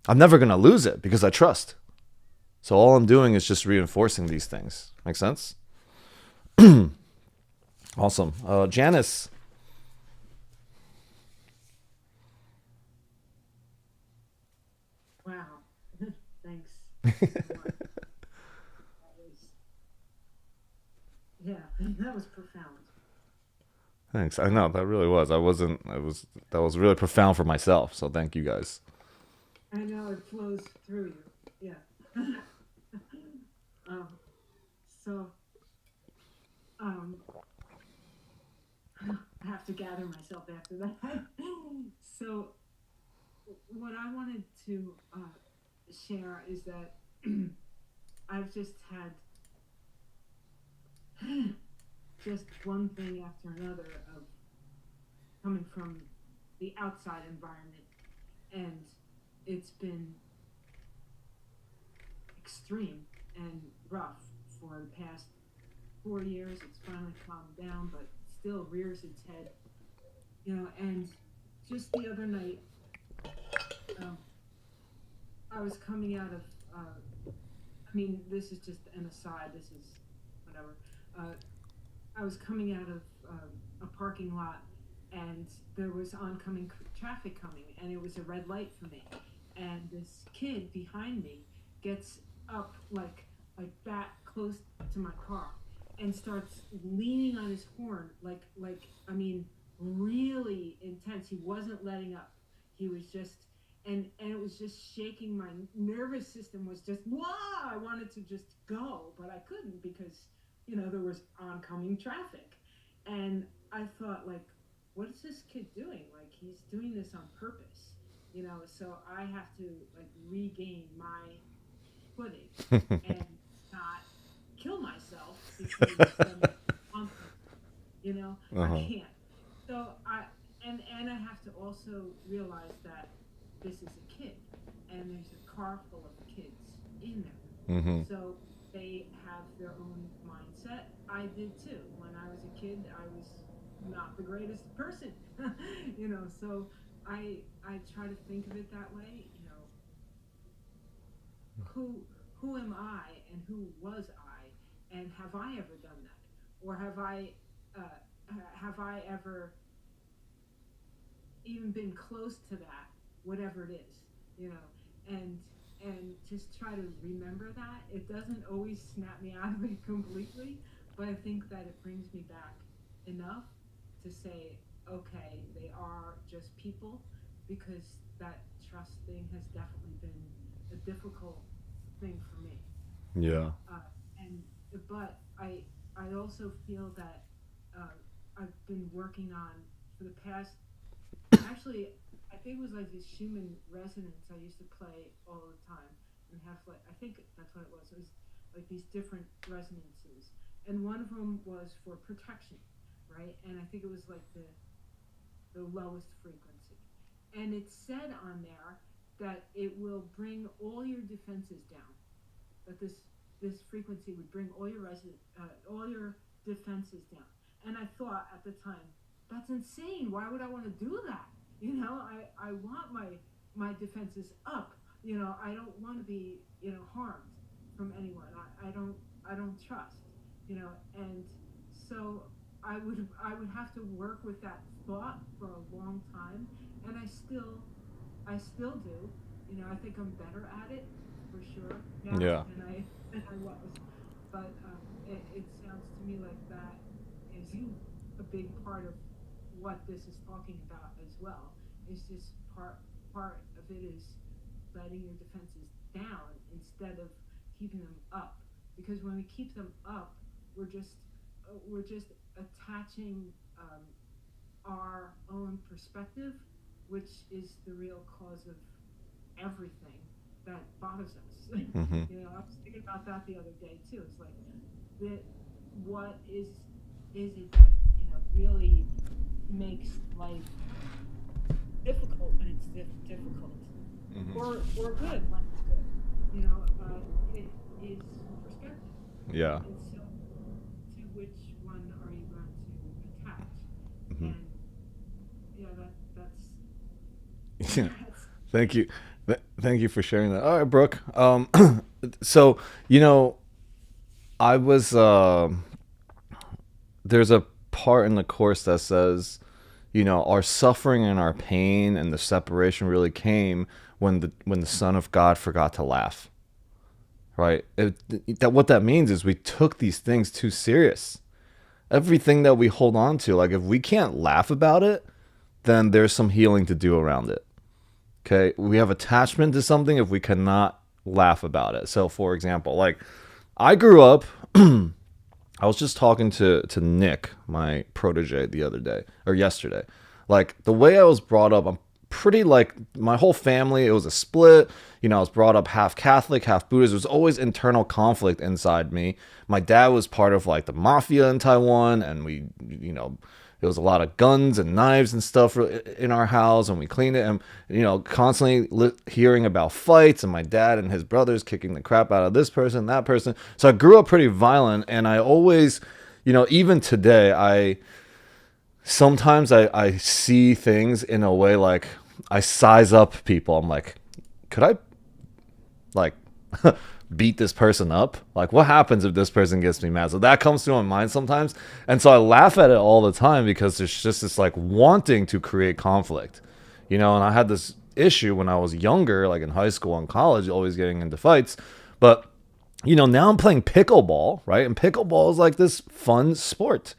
I'm never going to lose it because I trust. So all I'm doing is just reinforcing these things. Make sense? Awesome. Janice. Wow. Thanks so much. That was profound. Thanks. I know that really was. That was really profound for myself. So thank you guys. I know it flows through you. Yeah. um, so, um, I have to gather myself after that. So, what I wanted to share is that I've just had just one thing after another of coming from the outside environment, and it's been extreme and rough for the past 4 years. It's finally calmed down, but still rears its head, and just the other night, um, I was coming out of, this is just an aside, this is whatever. Uh, I was coming out of a parking lot, and there was oncoming traffic coming, and it was a red light for me. And this kid behind me gets up like that close to my car and starts leaning on his horn really intense. He wasn't letting up. He was just and it was just shaking. My nervous system was just wow. I wanted to just go, but I couldn't because there was oncoming traffic. And I thought, like, what is this kid doing? Like, he's doing this on purpose, so I have to like regain my footing and not kill myself because someone wants me to, I Uh-huh. can't. So I have to also realize that this is a kid and there's a car full of kids in there. Mm-hmm. So they have their own mindset. I did too. When I was a kid, I was not the greatest person, So I try to think of it that way. Who who am I and who was I, and have I ever done that, or have I ever even been close to that, whatever it is, and just try to remember that. It doesn't always snap me out of it completely, but I think that it brings me back enough to say, okay, they are just people, because that trust thing has definitely been a difficult thing for me. Yeah. And but I also feel that I've been working on for the past, actually, I think it was like this human resonance I used to play all the time and have like, I think that's what it was. It was like these different resonances. And one of them was for protection, right? And I think it was like the lowest frequency. And it said on there that it will bring all your defenses down. That this frequency would bring all all your defenses down. And I thought at the time, that's insane. Why would I want to do that? You know, I want my defenses up. You know, I don't want to be, you know, harmed from anyone. I don't trust, you know, and so I would have to work with that thought for a long time, and I still do. You know, I think I'm better at it for sure now Yeah. than I was. But it sounds to me like that is a big part of what this is talking about as well. Is just part of it is letting your defenses down instead of keeping them up. Because when we keep them up, we're just attaching our own perspective, which is the real cause of everything that bothers us. Mm-hmm. You know, I was thinking about that the other day too. It's like, that what is it that, you know, really makes life difficult when it's difficult, Mm-hmm. or good when it's good. You know, it is perspective. Yeah. And so, to which one are you going to attach? Mm-hmm. And yeah, Yeah. that's Thank you. Thank you for sharing that. All right, Brooke. So, you know, I was, there's a part in the course that says, you know, our suffering and our pain and the separation really came when the Son of God forgot to laugh. Right? That what that means is we took these things too serious. Everything that we hold on to, like if we can't laugh about it, then there's some healing to do around it. Okay? We have attachment to something if we cannot laugh about it. So, for example, like I grew up I was just talking to Nick, my protege, the other day or yesterday. Like the way I was brought up, I'm pretty like my whole family. It was a split. You know, I was brought up half Catholic, half Buddhist. There was always internal conflict inside me. My dad was part of like the mafia in Taiwan, and we, you know, there was a lot of guns and knives and stuff in our house, and we cleaned it. And you know, constantly hearing about fights, and my dad and his brothers kicking the crap out of this person, that person. So I grew up pretty violent, and I always, you know, even today, sometimes I see things in a way like I size up people. I'm like, could I like beat this person up? Like, what happens if this person gets me mad? So that comes through my mind sometimes. And so I laugh at it all the time because there's just this like wanting to create conflict, you know, and I had this issue when I was younger, like in high school and college, always getting into fights. But, you know, now I'm playing pickleball, right? And pickleball is like this fun sport.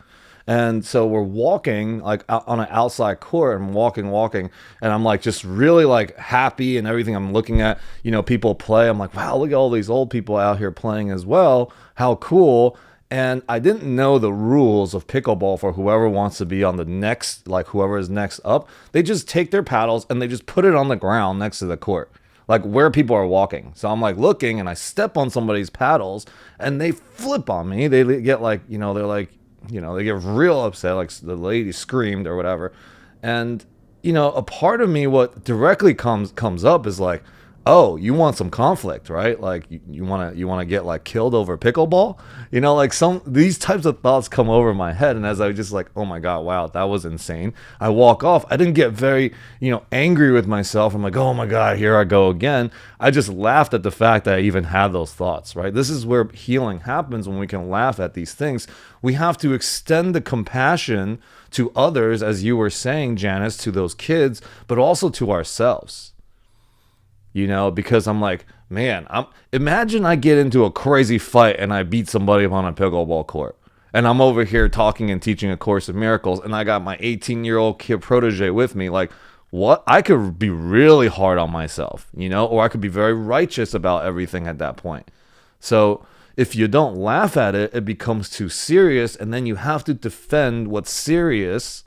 And so we're walking like on an outside court, and I'm walking, and I'm like just really like happy and everything. I'm looking at, you know, people play. I'm like, wow, look at all these old people out here playing as well. How cool. And I didn't know the rules of pickleball for whoever wants to be on the next, like whoever is next up. They just take their paddles and they just put it on the ground next to the court, like where people are walking. So I'm like looking, and I step on somebody's paddles and they flip on me. They get like, you know, they're like, you know, they get real upset, like the lady screamed or whatever. And, you know, a part of me, what directly comes up is like, oh, you want some conflict, right? Like you want to get like killed over pickleball, you know, like these types of thoughts come over my head. And as I just like, oh my God, wow, that was insane. I walk off. I didn't get very, you know, angry with myself. I'm like, oh my God, here I go again. I just laughed at the fact that I even had those thoughts, right? This is where healing happens, when we can laugh at these things. We have to extend the compassion to others, as you were saying, Janice, to those kids, but also to ourselves. You know, because I'm like, man, imagine I get into a crazy fight and I beat somebody up on a pickleball court. And I'm over here talking and teaching A Course in Miracles, and I got my 18-year-old kid protege with me. Like, what? I could be really hard on myself, you know, or I could be very righteous about everything at that point. So if you don't laugh at it, it becomes too serious, and then you have to defend what's serious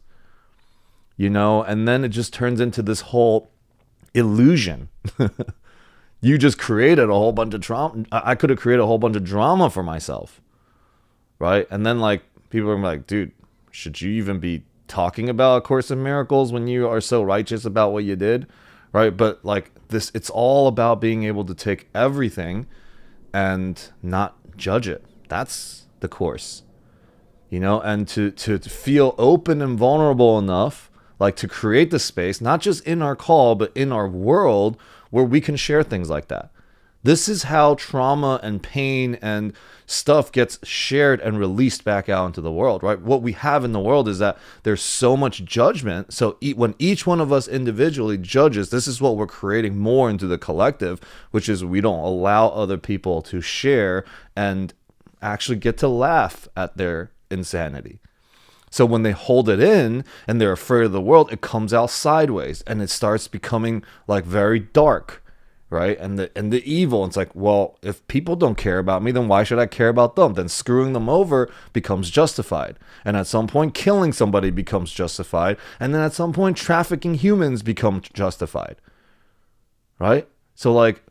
And then it just turns into this whole illusion. You just created a whole bunch of trauma. I could have created a whole bunch of drama for myself, right? And then like people are like, dude, should you even be talking about A Course in Miracles when you are so righteous about what you did, right? But like this, it's all about being able to take everything and not judge it. That's the Course, and to feel open and vulnerable enough, like to create the space, not just in our call, but in our world where we can share things like that. This is how trauma and pain and stuff gets shared and released back out into the world, right? What we have in the world is that there's so much judgment. So when each one of us individually judges, this is what we're creating more into the collective, which is we don't allow other people to share and actually get to laugh at their insanity. So when they hold it in and they're afraid of the world, it comes out sideways and it starts becoming like very dark, right? And the evil, it's like, well, if people don't care about me, then why should I care about them? Then screwing them over becomes justified. And at some point, killing somebody becomes justified. And then at some point, trafficking humans becomes justified, right? So like,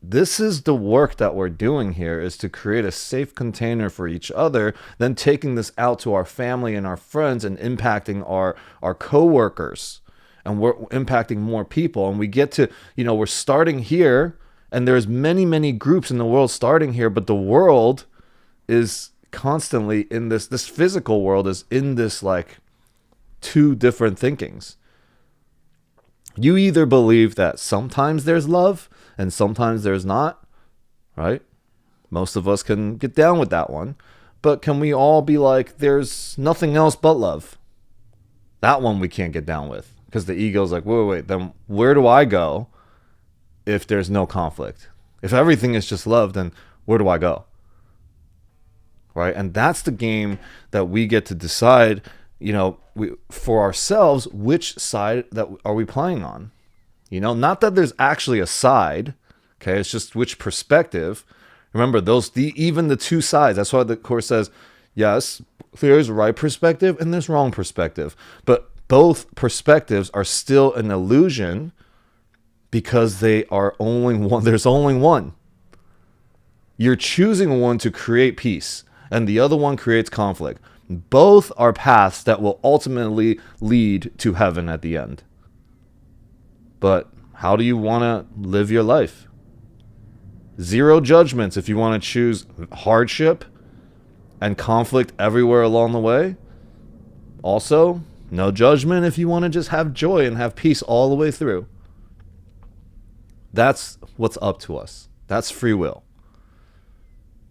this is the work that we're doing here, is to create a safe container for each other, then taking this out to our family and our friends and impacting our coworkers, and we're impacting more people. And we get to, we're starting here, and there's many, many groups in the world starting here, but the world is constantly in this physical world is in this like two different thinkings. You either believe that sometimes there's love and sometimes there's not, right? Most of us can get down with that one. But can we all be like, there's nothing else but love? That one we can't get down with, because the ego's like, wait, then where do I go if there's no conflict? If everything is just love, then where do I go? Right? And that's the game that we get to decide, for ourselves, which side that are we playing on? Not that there's actually a side, okay? It's just which perspective. Remember, even the two sides. That's why the Course says, yes, there's right perspective and there's wrong perspective. But both perspectives are still an illusion because they are only one. There's only one. You're choosing one to create peace, and the other one creates conflict. Both are paths that will ultimately lead to heaven at the end. But how do you want to live your life? Zero judgments if you want to choose hardship and conflict everywhere along the way. Also, no judgment if you want to just have joy and have peace all the way through. That's what's up to us. That's free will.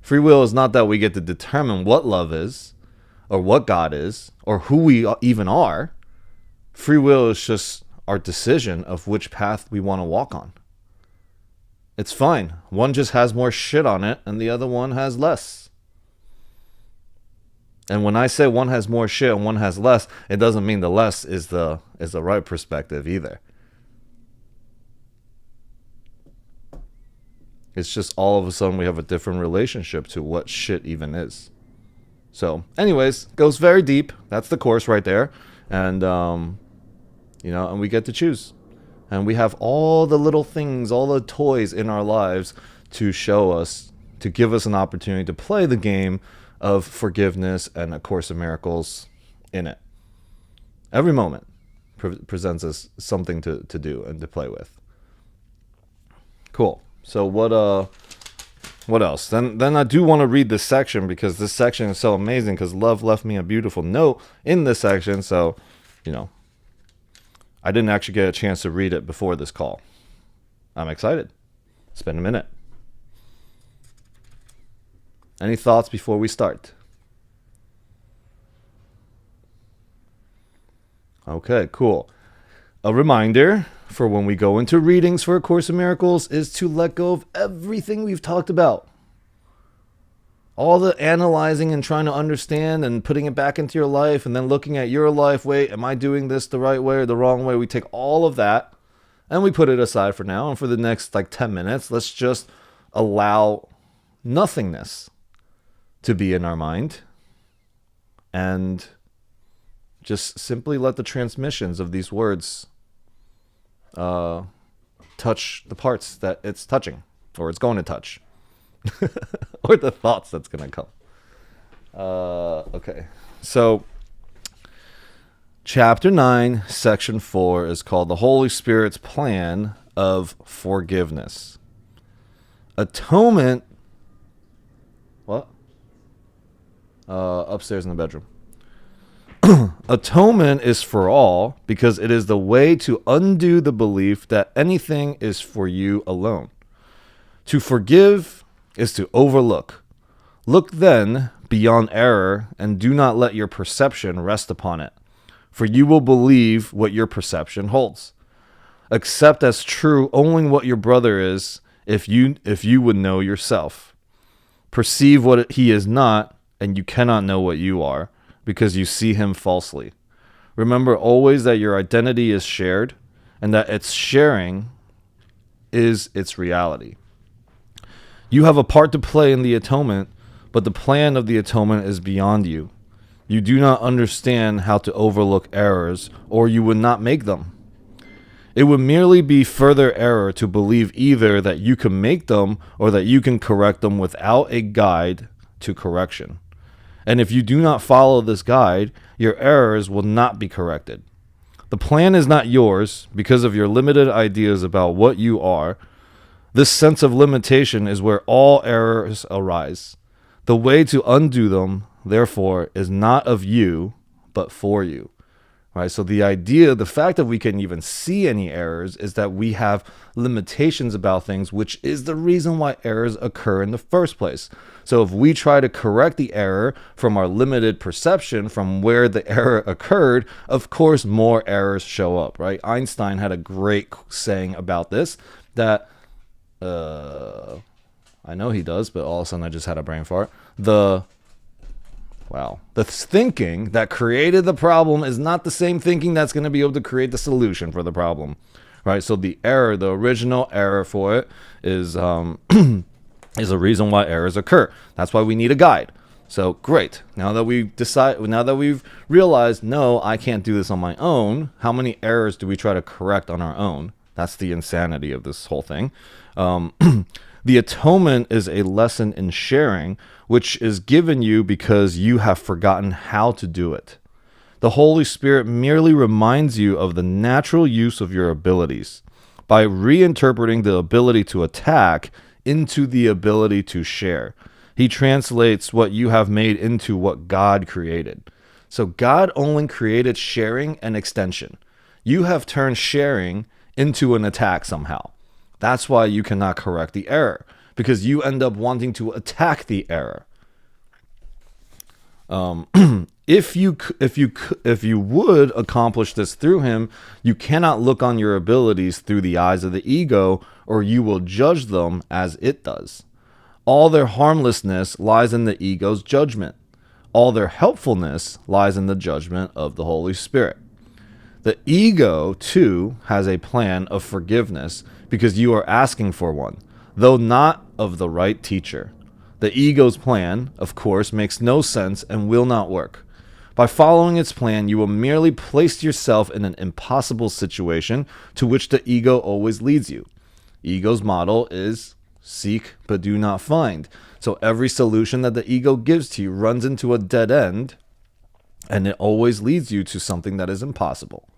Free will is not that we get to determine what love is, or what God is, or who we even are. Free will is just our decision of which path we want to walk on. It's fine. One just has more shit on it and the other one has less. And when I say one has more shit and one has less, it doesn't mean the less is the right perspective either. It's just all of a sudden we have a different relationship to what shit even is. So anyways, goes very deep. That's the Course right there. And and we get to choose. And we have all the little things, all the toys in our lives to show us, to give us an opportunity to play the game of forgiveness and A Course in Miracles in it. Every moment presents us something to do and to play with. Cool. So what else? Then I do want to read this section, because this section is so amazing, because Love left me a beautiful note in this section. So, I didn't actually get a chance to read it before this call. I'm excited. It's been a minute. Any thoughts before we start? Okay, cool. A reminder for when we go into readings for A Course in Miracles is to let go of everything we've talked about. All the analyzing and trying to understand and putting it back into your life, and then looking at your life. Wait, am I doing this the right way or the wrong way? We take all of that and we put it aside for now. And for the next 10 minutes, let's just allow nothingness to be in our mind and just simply let the transmissions of these words touch the parts that it's touching, or it's going to touch, or the thoughts that's going to come. Okay, so chapter 9, section 4 is called The Holy Spirit's Plan of Forgiveness. Atonement. What? Upstairs in the bedroom. Atonement is for all because it is the way to undo the belief that anything is for you alone. To forgive is to overlook. Look then beyond error and do not let your perception rest upon it, for you will believe what your perception holds. Accept as true only what your brother is if you would know yourself. Perceive what he is not, and you cannot know what you are, because you see him falsely. Remember always that your identity is shared, and that its sharing is its reality. You have a part to play in the atonement, but the plan of the atonement is beyond you. You do not understand how to overlook errors, or you would not make them. It would merely be further error to believe either that you can make them or that you can correct them without a guide to correction. And if you do not follow this guide, your errors will not be corrected. The plan is not yours because of your limited ideas about what you are. This sense of limitation is where all errors arise. The way to undo them, therefore, is not of you, but for you. Right? So the idea, the fact that we can even see any errors is that we have limitations about things, which is the reason why errors occur in the first place. So if we try to correct the error from our limited perception from where the error occurred, of course, more errors show up, right? Einstein had a great saying about this that, I know he does, but all of a sudden I just had a brain fart. The thinking that created the problem is not the same thinking that's going to be able to create the solution for the problem, right? So the error, the original error for it is is a reason why errors occur. That's why we need a guide. So great. Now that we've realized, no, I can't do this on my own. How many errors do we try to correct on our own? That's the insanity of this whole thing. The atonement is a lesson in sharing, which is given you because you have forgotten how to do it. The Holy Spirit merely reminds you of the natural use of your abilities by reinterpreting the ability to attack into the ability to share. He translates what you have made into what God created. So God only created sharing and extension. You have turned sharing into an attack somehow. That's why you cannot correct the error, because you end up wanting to attack the error. If you would accomplish this through him, you cannot look on your abilities through the eyes of the ego, or you will judge them as it does. All their harmlessness lies in the ego's judgment. All their helpfulness lies in the judgment of the Holy Spirit. The ego, too, has a plan of forgiveness because you are asking for one, though not of the right teacher. The ego's plan, of course, makes no sense and will not work. By following its plan, you will merely place yourself in an impossible situation to which the ego always leads you. Ego's model is seek but do not find. So every solution that the ego gives to you runs into a dead end, and it always leads you to something that is impossible.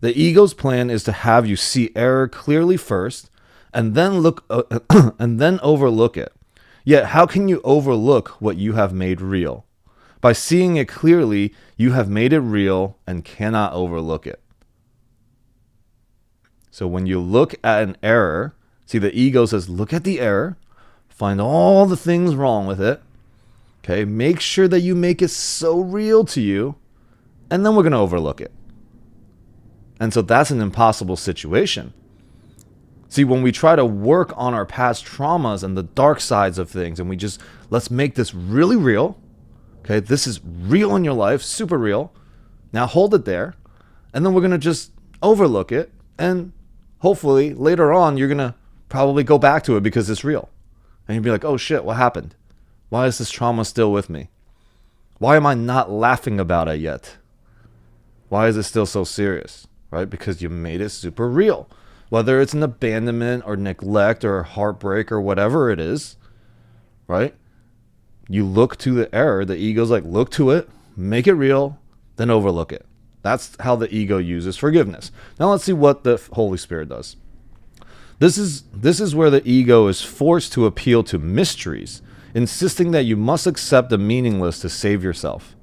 The ego's plan is to have you see error clearly first, and then overlook it. Yet how can you overlook what you have made real? By seeing it clearly, you have made it real and cannot overlook it. So when you look at an error, see, the ego says, look at the error, find all the things wrong with it. Okay, make sure that you make it so real to you, and then we're going to overlook it. And so that's an impossible situation. See, when we try to work on our past traumas and the dark sides of things, and let's make this really real. Okay, this is real in your life, super real. Now hold it there, and then we're going to just overlook it, and hopefully later on you're going to probably go back to it because it's real. And you'll be like, oh shit, what happened? Why is this trauma still with me? Why am I not laughing about it yet? Why is it still so serious? Right? Because you made it super real. Whether it's an abandonment or neglect or heartbreak or whatever it is, right? You look to the error. The ego's like, look to it, make it real, then overlook it. That's how the ego uses forgiveness. Now let's see what the Holy Spirit does. This is where the ego is forced to appeal to mysteries, insisting that you must accept the meaningless to save yourself.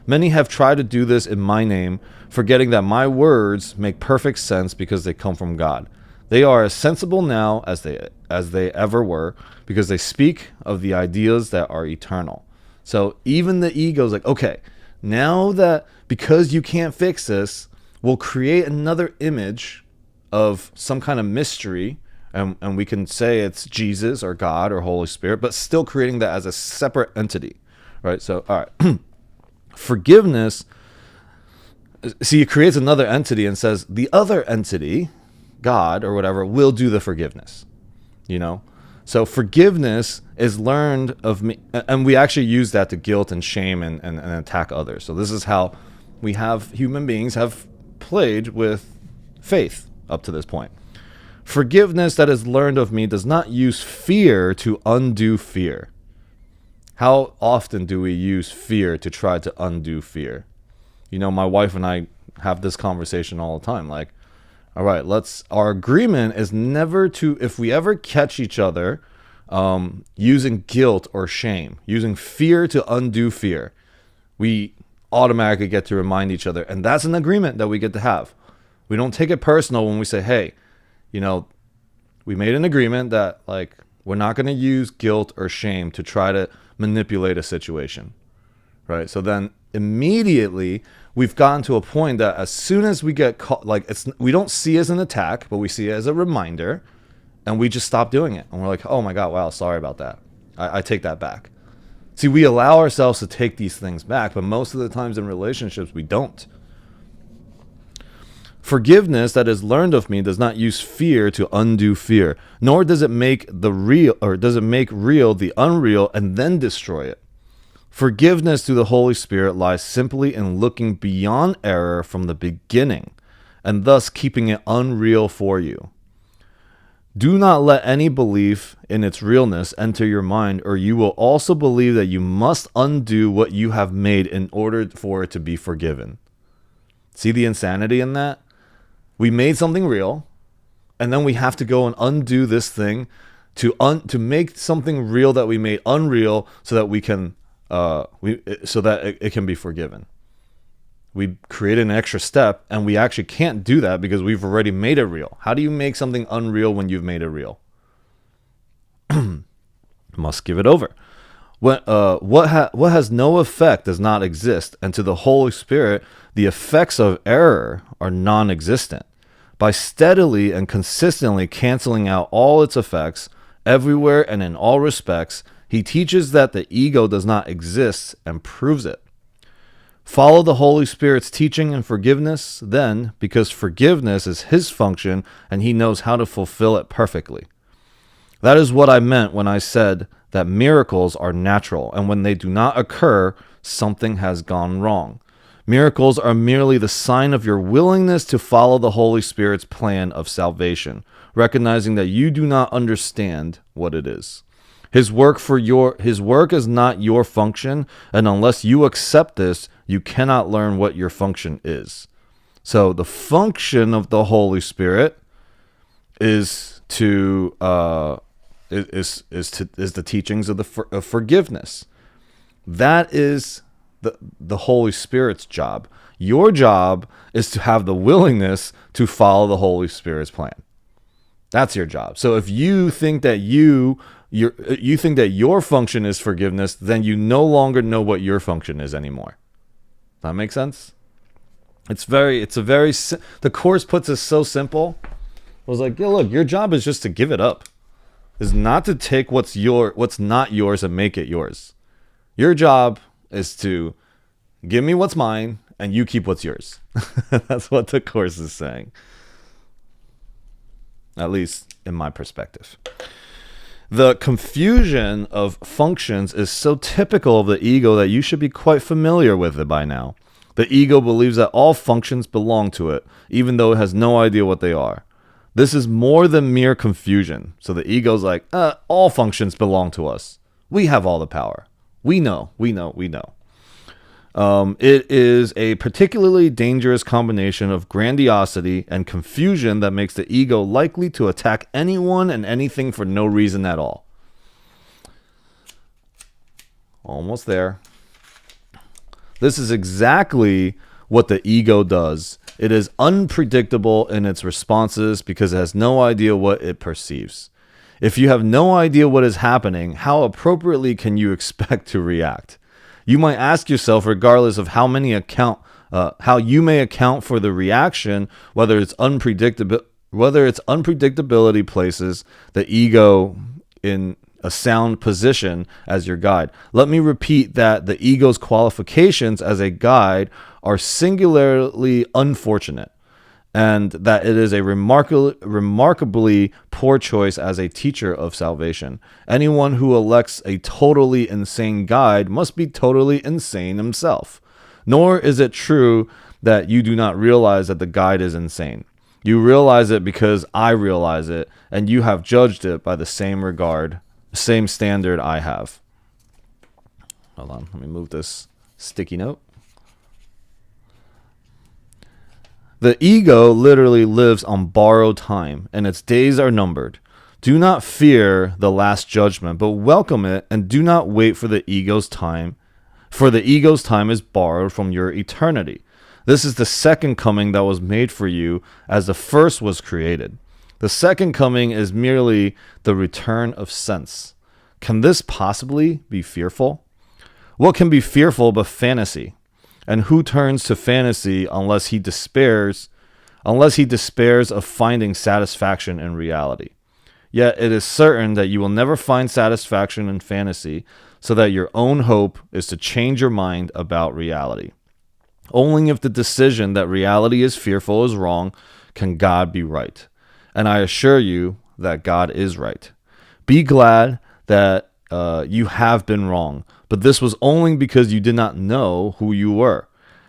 Many have tried to do this in my name, forgetting that my words make perfect sense because they come from God. They are as sensible now as they ever were, because they speak of the ideas that are eternal. So even the ego's like, okay, now that because you can't fix this, we'll create another image of some kind of mystery, and we can say it's Jesus or God or Holy Spirit, but still creating that as a separate entity, right? So, all right. Forgiveness, see, it creates another entity and says the other entity, God or whatever, will do the forgiveness, you know? So forgiveness is learned of me, and we actually use that to guilt and shame and attack others. So this is how human beings have played with faith up to this point. Forgiveness that is learned of me does not use fear to undo fear. How often do we use fear to try to undo fear? You know, my wife and I have this conversation all the time. Like, all right, our agreement is never to, if we ever catch each other using guilt or shame, using fear to undo fear, we automatically get to remind each other. And that's an agreement that we get to have. We don't take it personal when we say, hey, you know, we made an agreement that, like, we're not going to use guilt or shame to try to manipulate a situation, right? So then immediately we've gotten to a point that as soon as we get caught, like, we don't see it as an attack, but we see it as a reminder, and we just stop doing it. And we're like, oh my God, wow, sorry about that. I take that back. See, we allow ourselves to take these things back, but most of the times in relationships, we don't. Forgiveness that is learned of me does not use fear to undo fear, nor does it make real the unreal and then destroy it. Forgiveness through the Holy Spirit lies simply in looking beyond error from the beginning, and thus keeping it unreal for you. Do not let any belief in its realness enter your mind, or you will also believe that you must undo what you have made in order for it to be forgiven. See the insanity in that? We made something real, and then we have to go and undo this thing to make something real that we made unreal, so that we can it can be forgiven. We create an extra step, and we actually can't do that because we've already made it real. How do you make something unreal when you've made it real? Must give it over. What has no effect does not exist, and to the Holy Spirit, the effects of error are non-existent. By steadily and consistently canceling out all its effects, everywhere and in all respects, he teaches that the ego does not exist and proves it. Follow the Holy Spirit's teaching and forgiveness then, because forgiveness is his function and he knows how to fulfill it perfectly. That is what I meant when I said that miracles are natural, and when they do not occur, something has gone wrong. Miracles are merely the sign of your willingness to follow the Holy Spirit's plan of salvation, recognizing that you do not understand what it is. His work is not your function, and unless you accept this, you cannot learn what your function is. So the function of the Holy Spirit is the teachings of forgiveness. That is the Holy Spirit's job. Your job is to have the willingness to follow the Holy Spirit's plan. That's your job. So if you think that you think that your function is forgiveness, then you no longer know what your function is anymore. Does that make sense? The Course puts it so simple. It was like, yeah, look, your job is just to give it up. Is not to take what's not yours and make it yours. Your job is to give me what's mine and you keep what's yours. That's what the Course is saying. At least in my perspective. The confusion of functions is so typical of the ego that you should be quite familiar with it by now. The ego believes that all functions belong to it, even though it has no idea what they are. This is more than mere confusion. So the ego's like, all functions belong to us. We have all the power. We know. It is a particularly dangerous combination of grandiosity and confusion that makes the ego likely to attack anyone and anything for no reason at all. Almost there. This is exactly what the ego does. It is unpredictable in its responses because it has no idea what it perceives. If you have no idea what is happening, how appropriately can you expect to react? You might ask yourself, regardless of how you may account for the reaction, whether its unpredictability places the ego in a sound position as your guide. Let me repeat that the ego's qualifications as a guide are singularly unfortunate, and that it is a remarkably poor choice as a teacher of salvation. Anyone who elects a totally insane guide must be totally insane himself. Nor is it true that you do not realize that the guide is insane. You realize it because I realize it, and you have judged it by the same standard I have. Hold on, let me move this sticky note. The ego literally lives on borrowed time, and its days are numbered. Do not fear the last judgment, but welcome it, and do not wait for the ego's time, for the ego's time is borrowed from your eternity. This is the second coming that was made for you as the first was created. The second coming is merely the return of sense. Can this possibly be fearful? What can be fearful but fantasy? And who turns to fantasy unless he despairs of finding satisfaction in reality? Yet it is certain that you will never find satisfaction in fantasy, so that your own hope is to change your mind about reality. Only if the decision that reality is fearful is wrong can God be right. And I assure you that God is right. Be glad that you have been wrong, but this was only because you did not know who you were.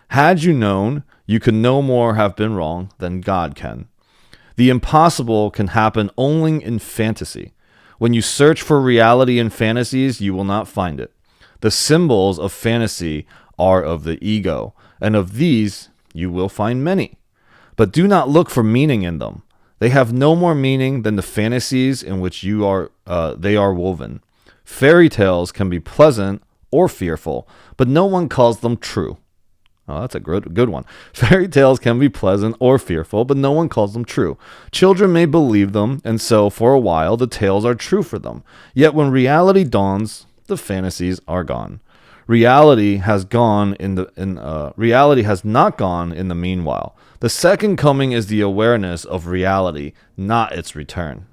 Had you known, you could no more have been wrong than God can. The impossible can happen only in fantasy. When you search for reality in fantasies, you will not find it. The symbols of fantasy are of the ego, and of these you will find many. But do not look for meaning in them. They have no more meaning than the fantasies in which they are woven. Fairy tales can be pleasant or fearful, but no one calls them true. Oh, that's a good one. Fairy tales can be pleasant or fearful, but no one calls them true. Children may believe them, and so for a while the tales are true for them. Yet when reality dawns, the fantasies are gone. Reality has not gone in the meanwhile. The second coming is the awareness of reality, not its return.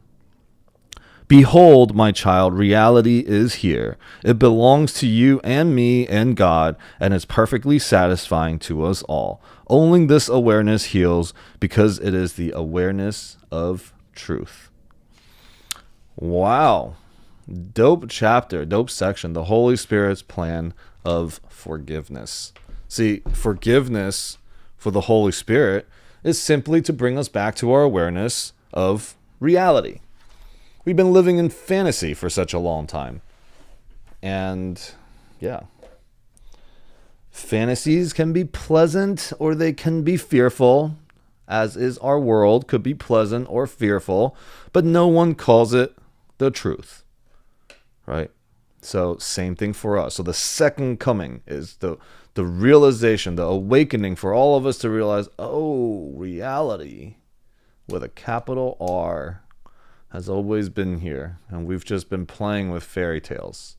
Behold, my child, reality is here. It belongs to you and me and God, and is perfectly satisfying to us all. Only this awareness heals because it is the awareness of truth. Wow. Dope chapter, dope section. The Holy Spirit's plan of forgiveness. See, forgiveness for the Holy Spirit is simply to bring us back to our awareness of reality. We've been living in fantasy for such a long time. And yeah. Fantasies can be pleasant or they can be fearful, as is our world, could be pleasant or fearful, but no one calls it the truth. Right? So same thing for us. So the second coming is the realization, the awakening for all of us to realize, oh, reality with a capital R has always been here, and we've just been playing with fairy tales.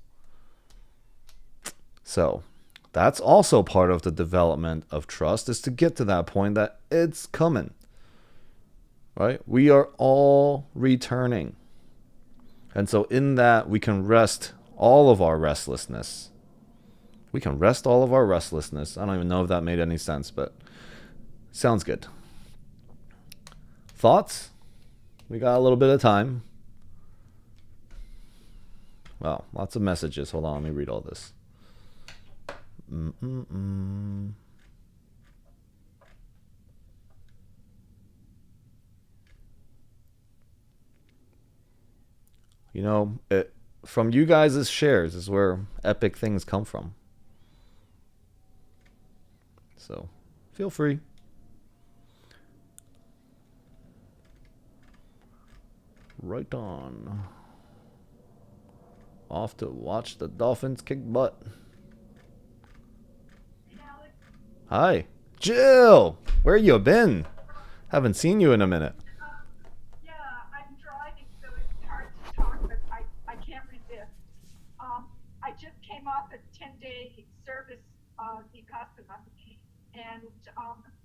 So that's also part of the development of trust, is to get to that point that it's coming. Right? We are all returning. And so in that, we can rest all of our restlessness. We can rest all of our restlessness. I don't even know if that made any sense, but sounds good. Thoughts? We got a little bit of time. Wow, lots of messages. Hold on, let me read all this. You know, from you guys' shares is where epic things come from. So feel free. Right on. Off to watch the Dolphins kick butt. Hi. Jill! Where you been? Haven't seen you in a minute. Yeah, I'm driving, so it's hard to talk, but I can't resist. I just came off a 10-day service vipassana, and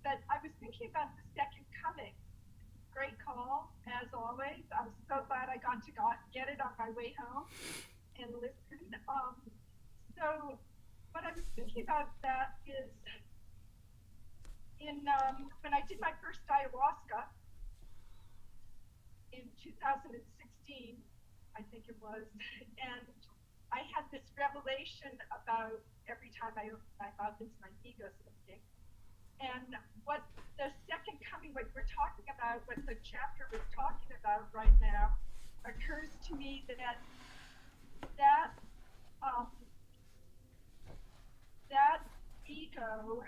but I was thinking about the second coming. Great call, as always. I was so glad I got to get it on my way home and listen. So what I was thinking about that is in when I did my first ayahuasca in 2016, I think it was, and I had this revelation about every time I open my mouth, it's my ego speaking. And what the second coming, what we're talking about, what the chapter was talking about right now, occurs to me that that ego,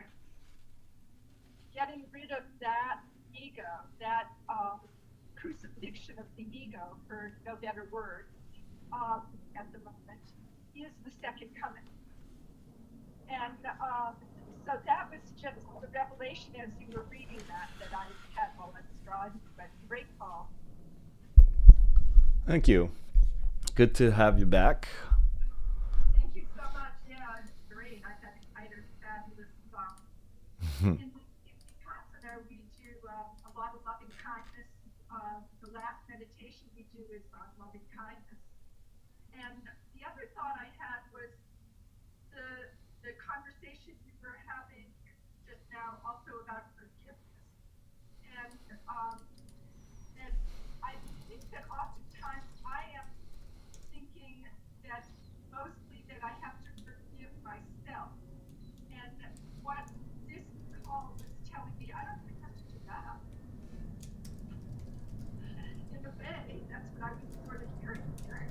getting rid of that ego, that crucifixion of the ego, for no better word, at the moment, is the second coming. And so that was just the revelation as you were reading that I had while I was driving. But great call. Thank you. Good to have you back. Thank you so much. Yeah, it's great. I had a fabulous in Vipassana, we do a lot of loving kindness. The last meditation we do is on loving kindness. And the other thought I had was the conversation we were having just now also about forgiveness. And that I think that oftentimes I am thinking that mostly that I have to forgive myself. And what this call was telling me, I don't think I have to do that. In a way, that's what I was sort of hearing here.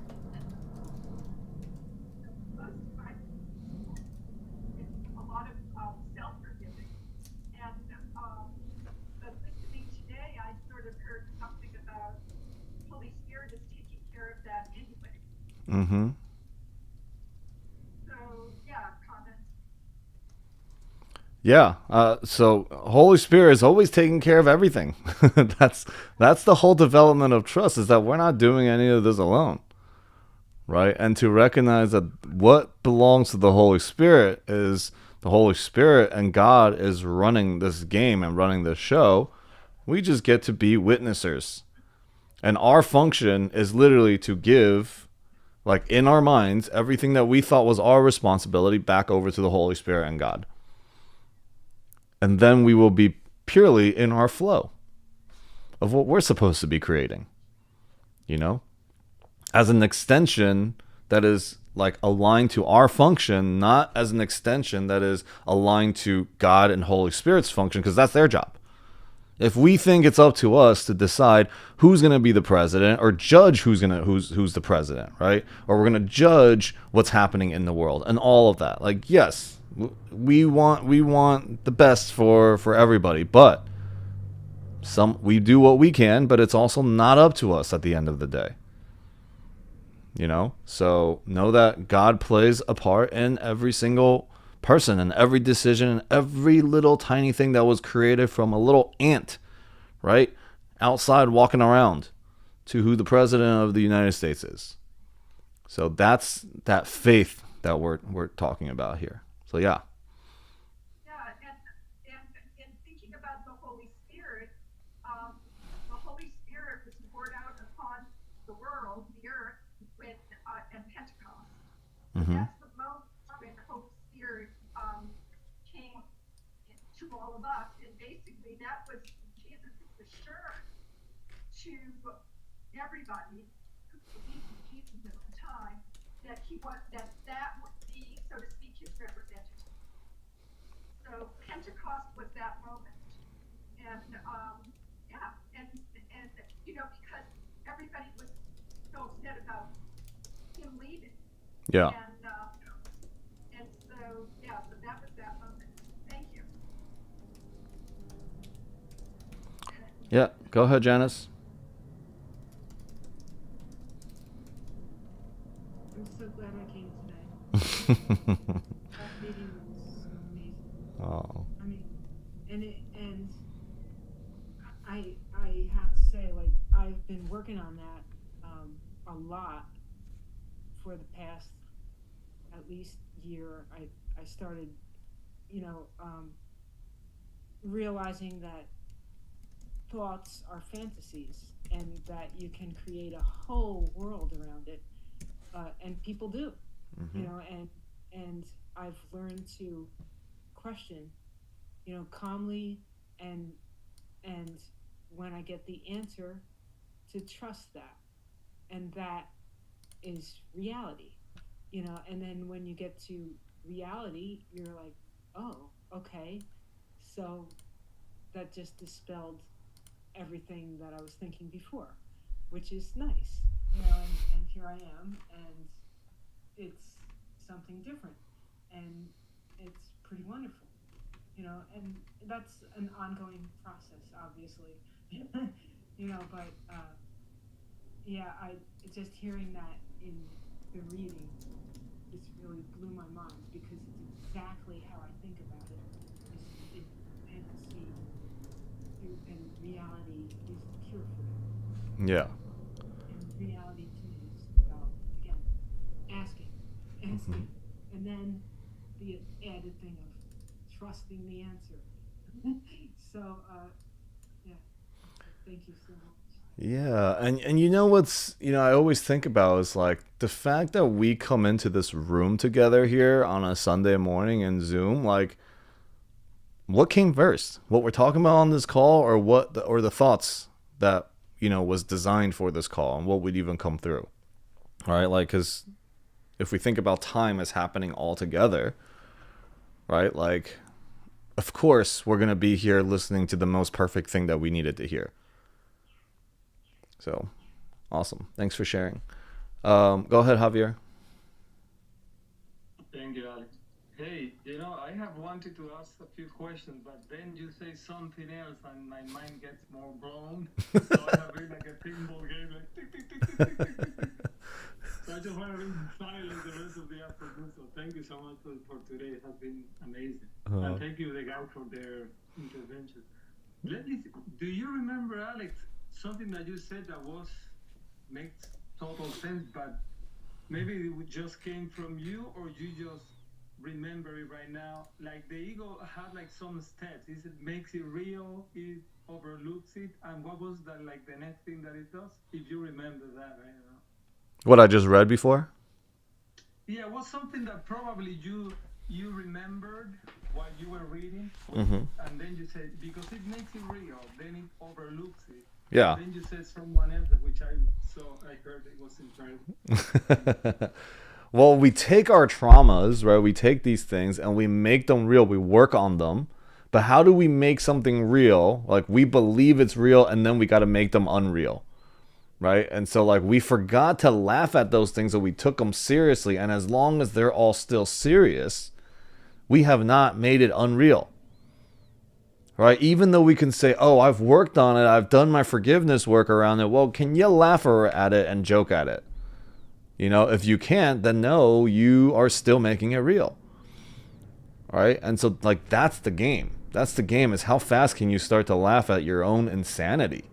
Most of my, a lot of self-forgiving. And but listening today, I sort of heard something about Holy Spirit is taking care of that anyway. Mm-hmm. So yeah, comments. Yeah. So Holy Spirit is always taking care of everything. that's the whole development of trust, is that we're not doing any of this alone. Right? And to recognize that what belongs to the Holy Spirit is the Holy Spirit, and God is running this game and running this show. We just get to be witnessers. And our function is literally to give, like in our minds, everything that we thought was our responsibility back over to the Holy Spirit and God. And then we will be purely in our flow of what we're supposed to be creating. You know? As an extension that is like aligned to our function, not as an extension that is aligned to God and Holy Spirit's function, because that's their job. If we think it's up to us to decide who's going to be the president or judge who's the president, right? Or we're going to judge what's happening in the world and all of that. Like, yes, we want the best for everybody, but we do what we can, but it's also not up to us at the end of the day. You know, so know that God plays a part in every single person and every decision and every little tiny thing that was created from a little ant, right? Outside walking around to who the president of the United States is. So that's that faith that we're talking about here. So yeah. Yeah, and thinking about the Holy Spirit was poured out upon the world, the earth, when at Pentecost. Mm-hmm. That's the moment when the Holy Spirit came to all of us, and basically that was Jesus' assurance to everybody who believed in Jesus at the time that that would be, so to speak, his representative. So Pentecost was that moment, and yeah, and you know, because everybody was so upset about him leave it. Yeah. And so, yeah, so that was that moment. Thank you. Yeah. Go ahead, Janice. I'm so glad I came today. That meeting was amazing. Oh. I mean, and I have to say, like, I've been working on that a lot for the past at least year. I started, you know, realizing that thoughts are fantasies and that you can create a whole world around it, and people do, you know, and I've learned to question, you know, calmly, and and when I get the answer, to trust that, and that is reality, you know. And then when you get to reality, you're like, oh, okay, so that just dispelled everything that I was thinking before, which is nice, you know. And here I am, and it's something different, and it's pretty wonderful, you know. And that's an ongoing process, obviously. You know, but yeah, I just hearing that in the reading just really blew my mind, because it's exactly how I think about it. Is fantasy, and reality is the cure for it. Yeah. And reality to me is about, again, asking, and then the added thing of trusting the answer. So, yeah, thank you so much. Yeah, and you know what's, I always think about is like the fact that we come into this room together here on a Sunday morning in Zoom, like what came first? What we're talking about on this call, or or the thoughts that, was designed for this call, and what would even come through. Right? Like, cuz if we think about time as happening all together, right? Like, of course, we're going to be here listening to the most perfect thing that we needed to hear. So, awesome. Thanks for sharing. Go ahead, Javier. Thank you, Alex. Hey, I have wanted to ask a few questions, but then you say something else and my mind gets more blown. So I have been like a pinball game, like tick, tick, tick, tick, tick, tick, tick, tick. So I just want to be silent the rest of the afternoon. So thank you so much for today. It has been amazing. And thank you, the guys, for their intervention. Do you remember, Alex, something that you said that makes total sense, but maybe it just came from you, or you just remember it right now? Like the ego had like some steps. It makes it real, it overlooks it, and what was that, like the next thing that it does? If you remember that right now. What I just read before? Yeah, it was something that probably you remembered while you were reading, Mm-hmm. and then you said, because it makes it real, then it overlooks it. Yeah. Then you said someone else, which I heard it was incredible. Well, we take our traumas, right? We take these things and we make them real. We work on them. But how do we make something real? Like, we believe it's real, and then we got to make them unreal, right? And so, like, we forgot to laugh at those things, so we took them seriously. And as long as they're all still serious, we have not made it unreal. Right? Even though we can say, oh, I've worked on it, I've done my forgiveness work around it. Well, can you laugh at it and joke at it? If you can't, then no, you are still making it real. Right? And so, like, that's the game. That's the game, is how fast can you start to laugh at your own insanity?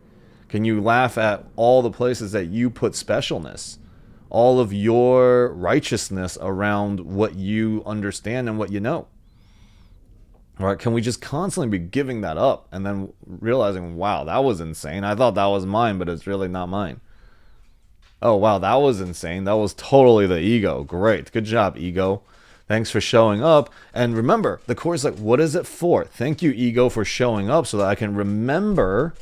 Can you laugh at all the places that you put specialness? All of your righteousness around what you understand and what you know? All right, can we just constantly be giving that up and then realizing, wow, that was insane. I thought that was mine, but it's really not mine. Oh, wow, that was insane. That was totally the ego. Great. Good job, ego. Thanks for showing up. And remember, the Course is like, what is it for? Thank you, ego, for showing up so that I can remember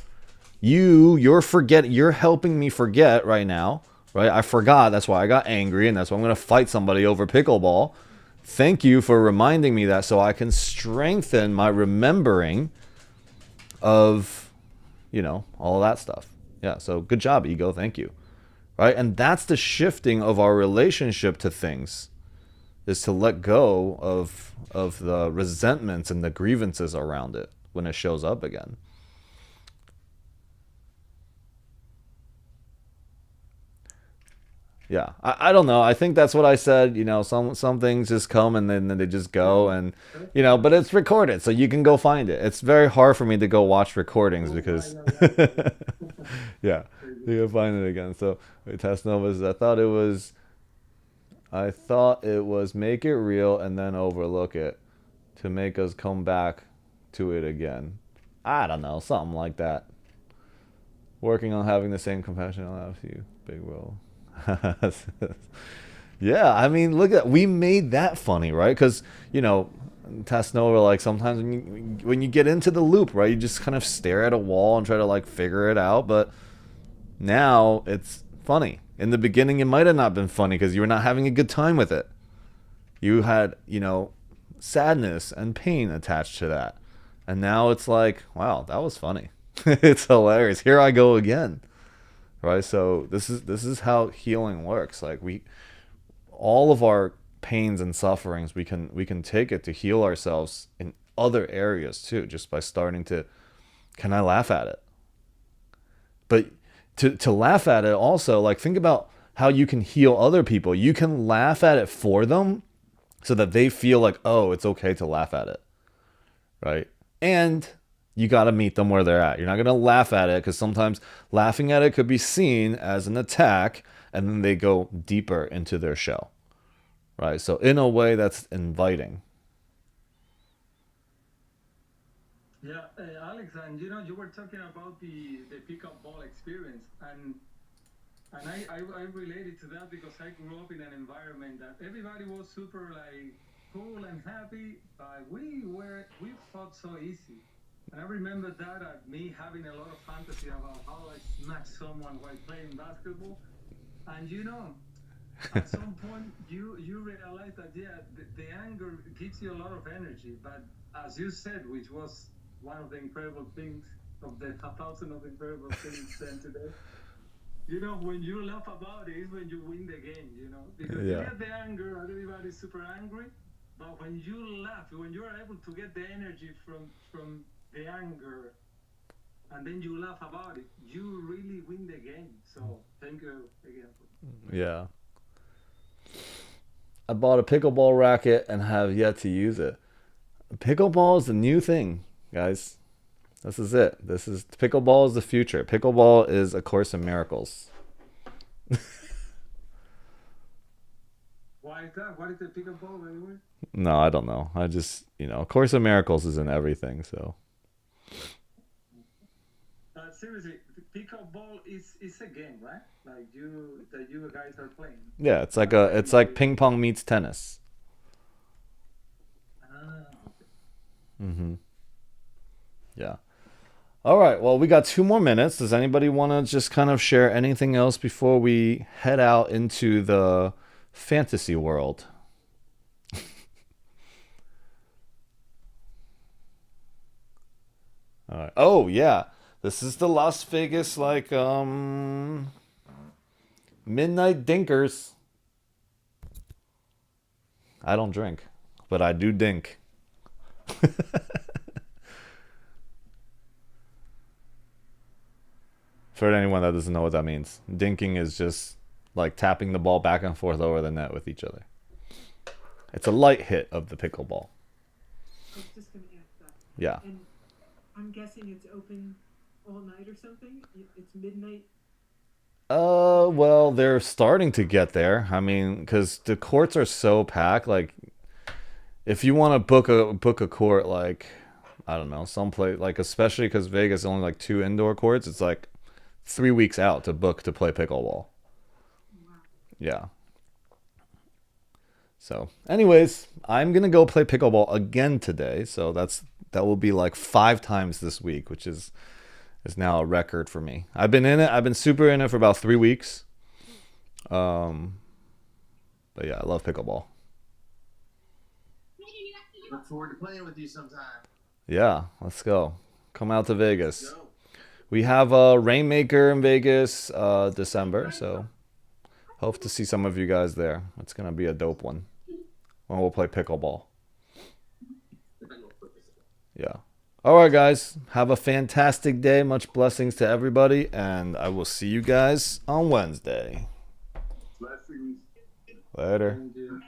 you. You're helping me forget right now, right? I forgot. That's why I got angry, and that's why I'm going to fight somebody over pickleball. Thank you for reminding me that, so I can strengthen my remembering of, all of that stuff. Yeah, so good job, ego. Thank you. right? And that's the shifting of our relationship to things, is to let go of the resentments and the grievances around it when it shows up again. Yeah, I don't know. I think that's what I said. You know, some things just come and then they just go, and you know, but it's recorded, so you can go find it. It's very hard for me to go watch recordings because, yeah, you can find it again. So Test Novas, I thought it was make it real and then overlook it to make us come back to it again. I don't know, something like that. Working on having the same compassion allows you big will. Yeah, I mean, look at, we made that funny, right? Because, you know, Test Nova, like sometimes when you get into the loop, right, you just kind of stare at a wall and try to like figure it out. But now it's funny. In the beginning, it might have not been funny because you were not having a good time with it. You had, you know, sadness and pain attached to that. And now it's like, wow, that was funny. It's hilarious. Here I go again. Right? So this is how healing works. Like all of our pains and sufferings, we can take it to heal ourselves in other areas too, just by starting to, can I laugh at it? But to laugh at it also, like think about how you can heal other people. You can laugh at it for them so that they feel like, oh, it's okay to laugh at it. Right? And you got to meet them where they're at. You're not going to laugh at it because sometimes laughing at it could be seen as an attack, and then they go deeper into their shell. Right? So in a way that's inviting. Yeah, Alex, and you know, you were talking about the pickup ball experience, and I related to that because I grew up in an environment that everybody was super like cool and happy, but we fought so easy. And I remember that me having a lot of fantasy about how I smacked someone while playing basketball, and you know, at some point you realize that the anger gives you a lot of energy, but as you said, which was one of the incredible things of the 1,000 of incredible things said today. You know, when you laugh about it is when you win the game, you know, because you get the anger and everybody's super angry, but when you laugh, when you are able to get the energy from the anger and then you laugh about it, you really win the game. So thank you again. Yeah. I bought a pickleball racket and have yet to use it. Pickleball is the new thing, guys. This is it. Pickleball is the future. Pickleball is A Course in Miracles. Why is that? What is the pickleball anyway? No, I don't know. I just, you know, A Course in Miracles is in everything, so. Seriously, pickleball is a game, right? Like you guys are playing. Yeah, it's like ping pong meets tennis. Okay. Yeah. All right. Well, we got 2 more minutes. Does anybody want to just kind of share anything else before we head out into the fantasy world? All right. Oh, yeah. This is the Las Vegas, like, midnight dinkers. I don't drink, but I do dink. For anyone that doesn't know what that means, dinking is just like tapping the ball back and forth over the net with each other. It's a light hit of the pickleball. I was just going to ask that. Yeah. And I'm guessing it's open all night or something? It's midnight? Well, they're starting to get there. I mean, because the courts are so packed. Like, if you want to book a court, like, I don't know, someplace, like, especially because Vegas is only like 2 indoor courts, it's like 3 weeks out to book to play pickleball. Wow. Yeah. So, anyways, I'm gonna go play pickleball again today. So that will be like 5 times this week, which is now a record for me. I've been in it. I've been super in it for about 3 weeks. But yeah, I love pickleball. Look forward to playing with you sometime. Yeah, let's go. Come out to Vegas. Let's go. We have a Rainmaker in Vegas, December. So Hope to see some of you guys there. It's gonna be a dope one. When we'll play pickleball. Yeah. All right, guys. Have a fantastic day. Much blessings to everybody, and I will see you guys on Wednesday. Blessings. Later. Thank you.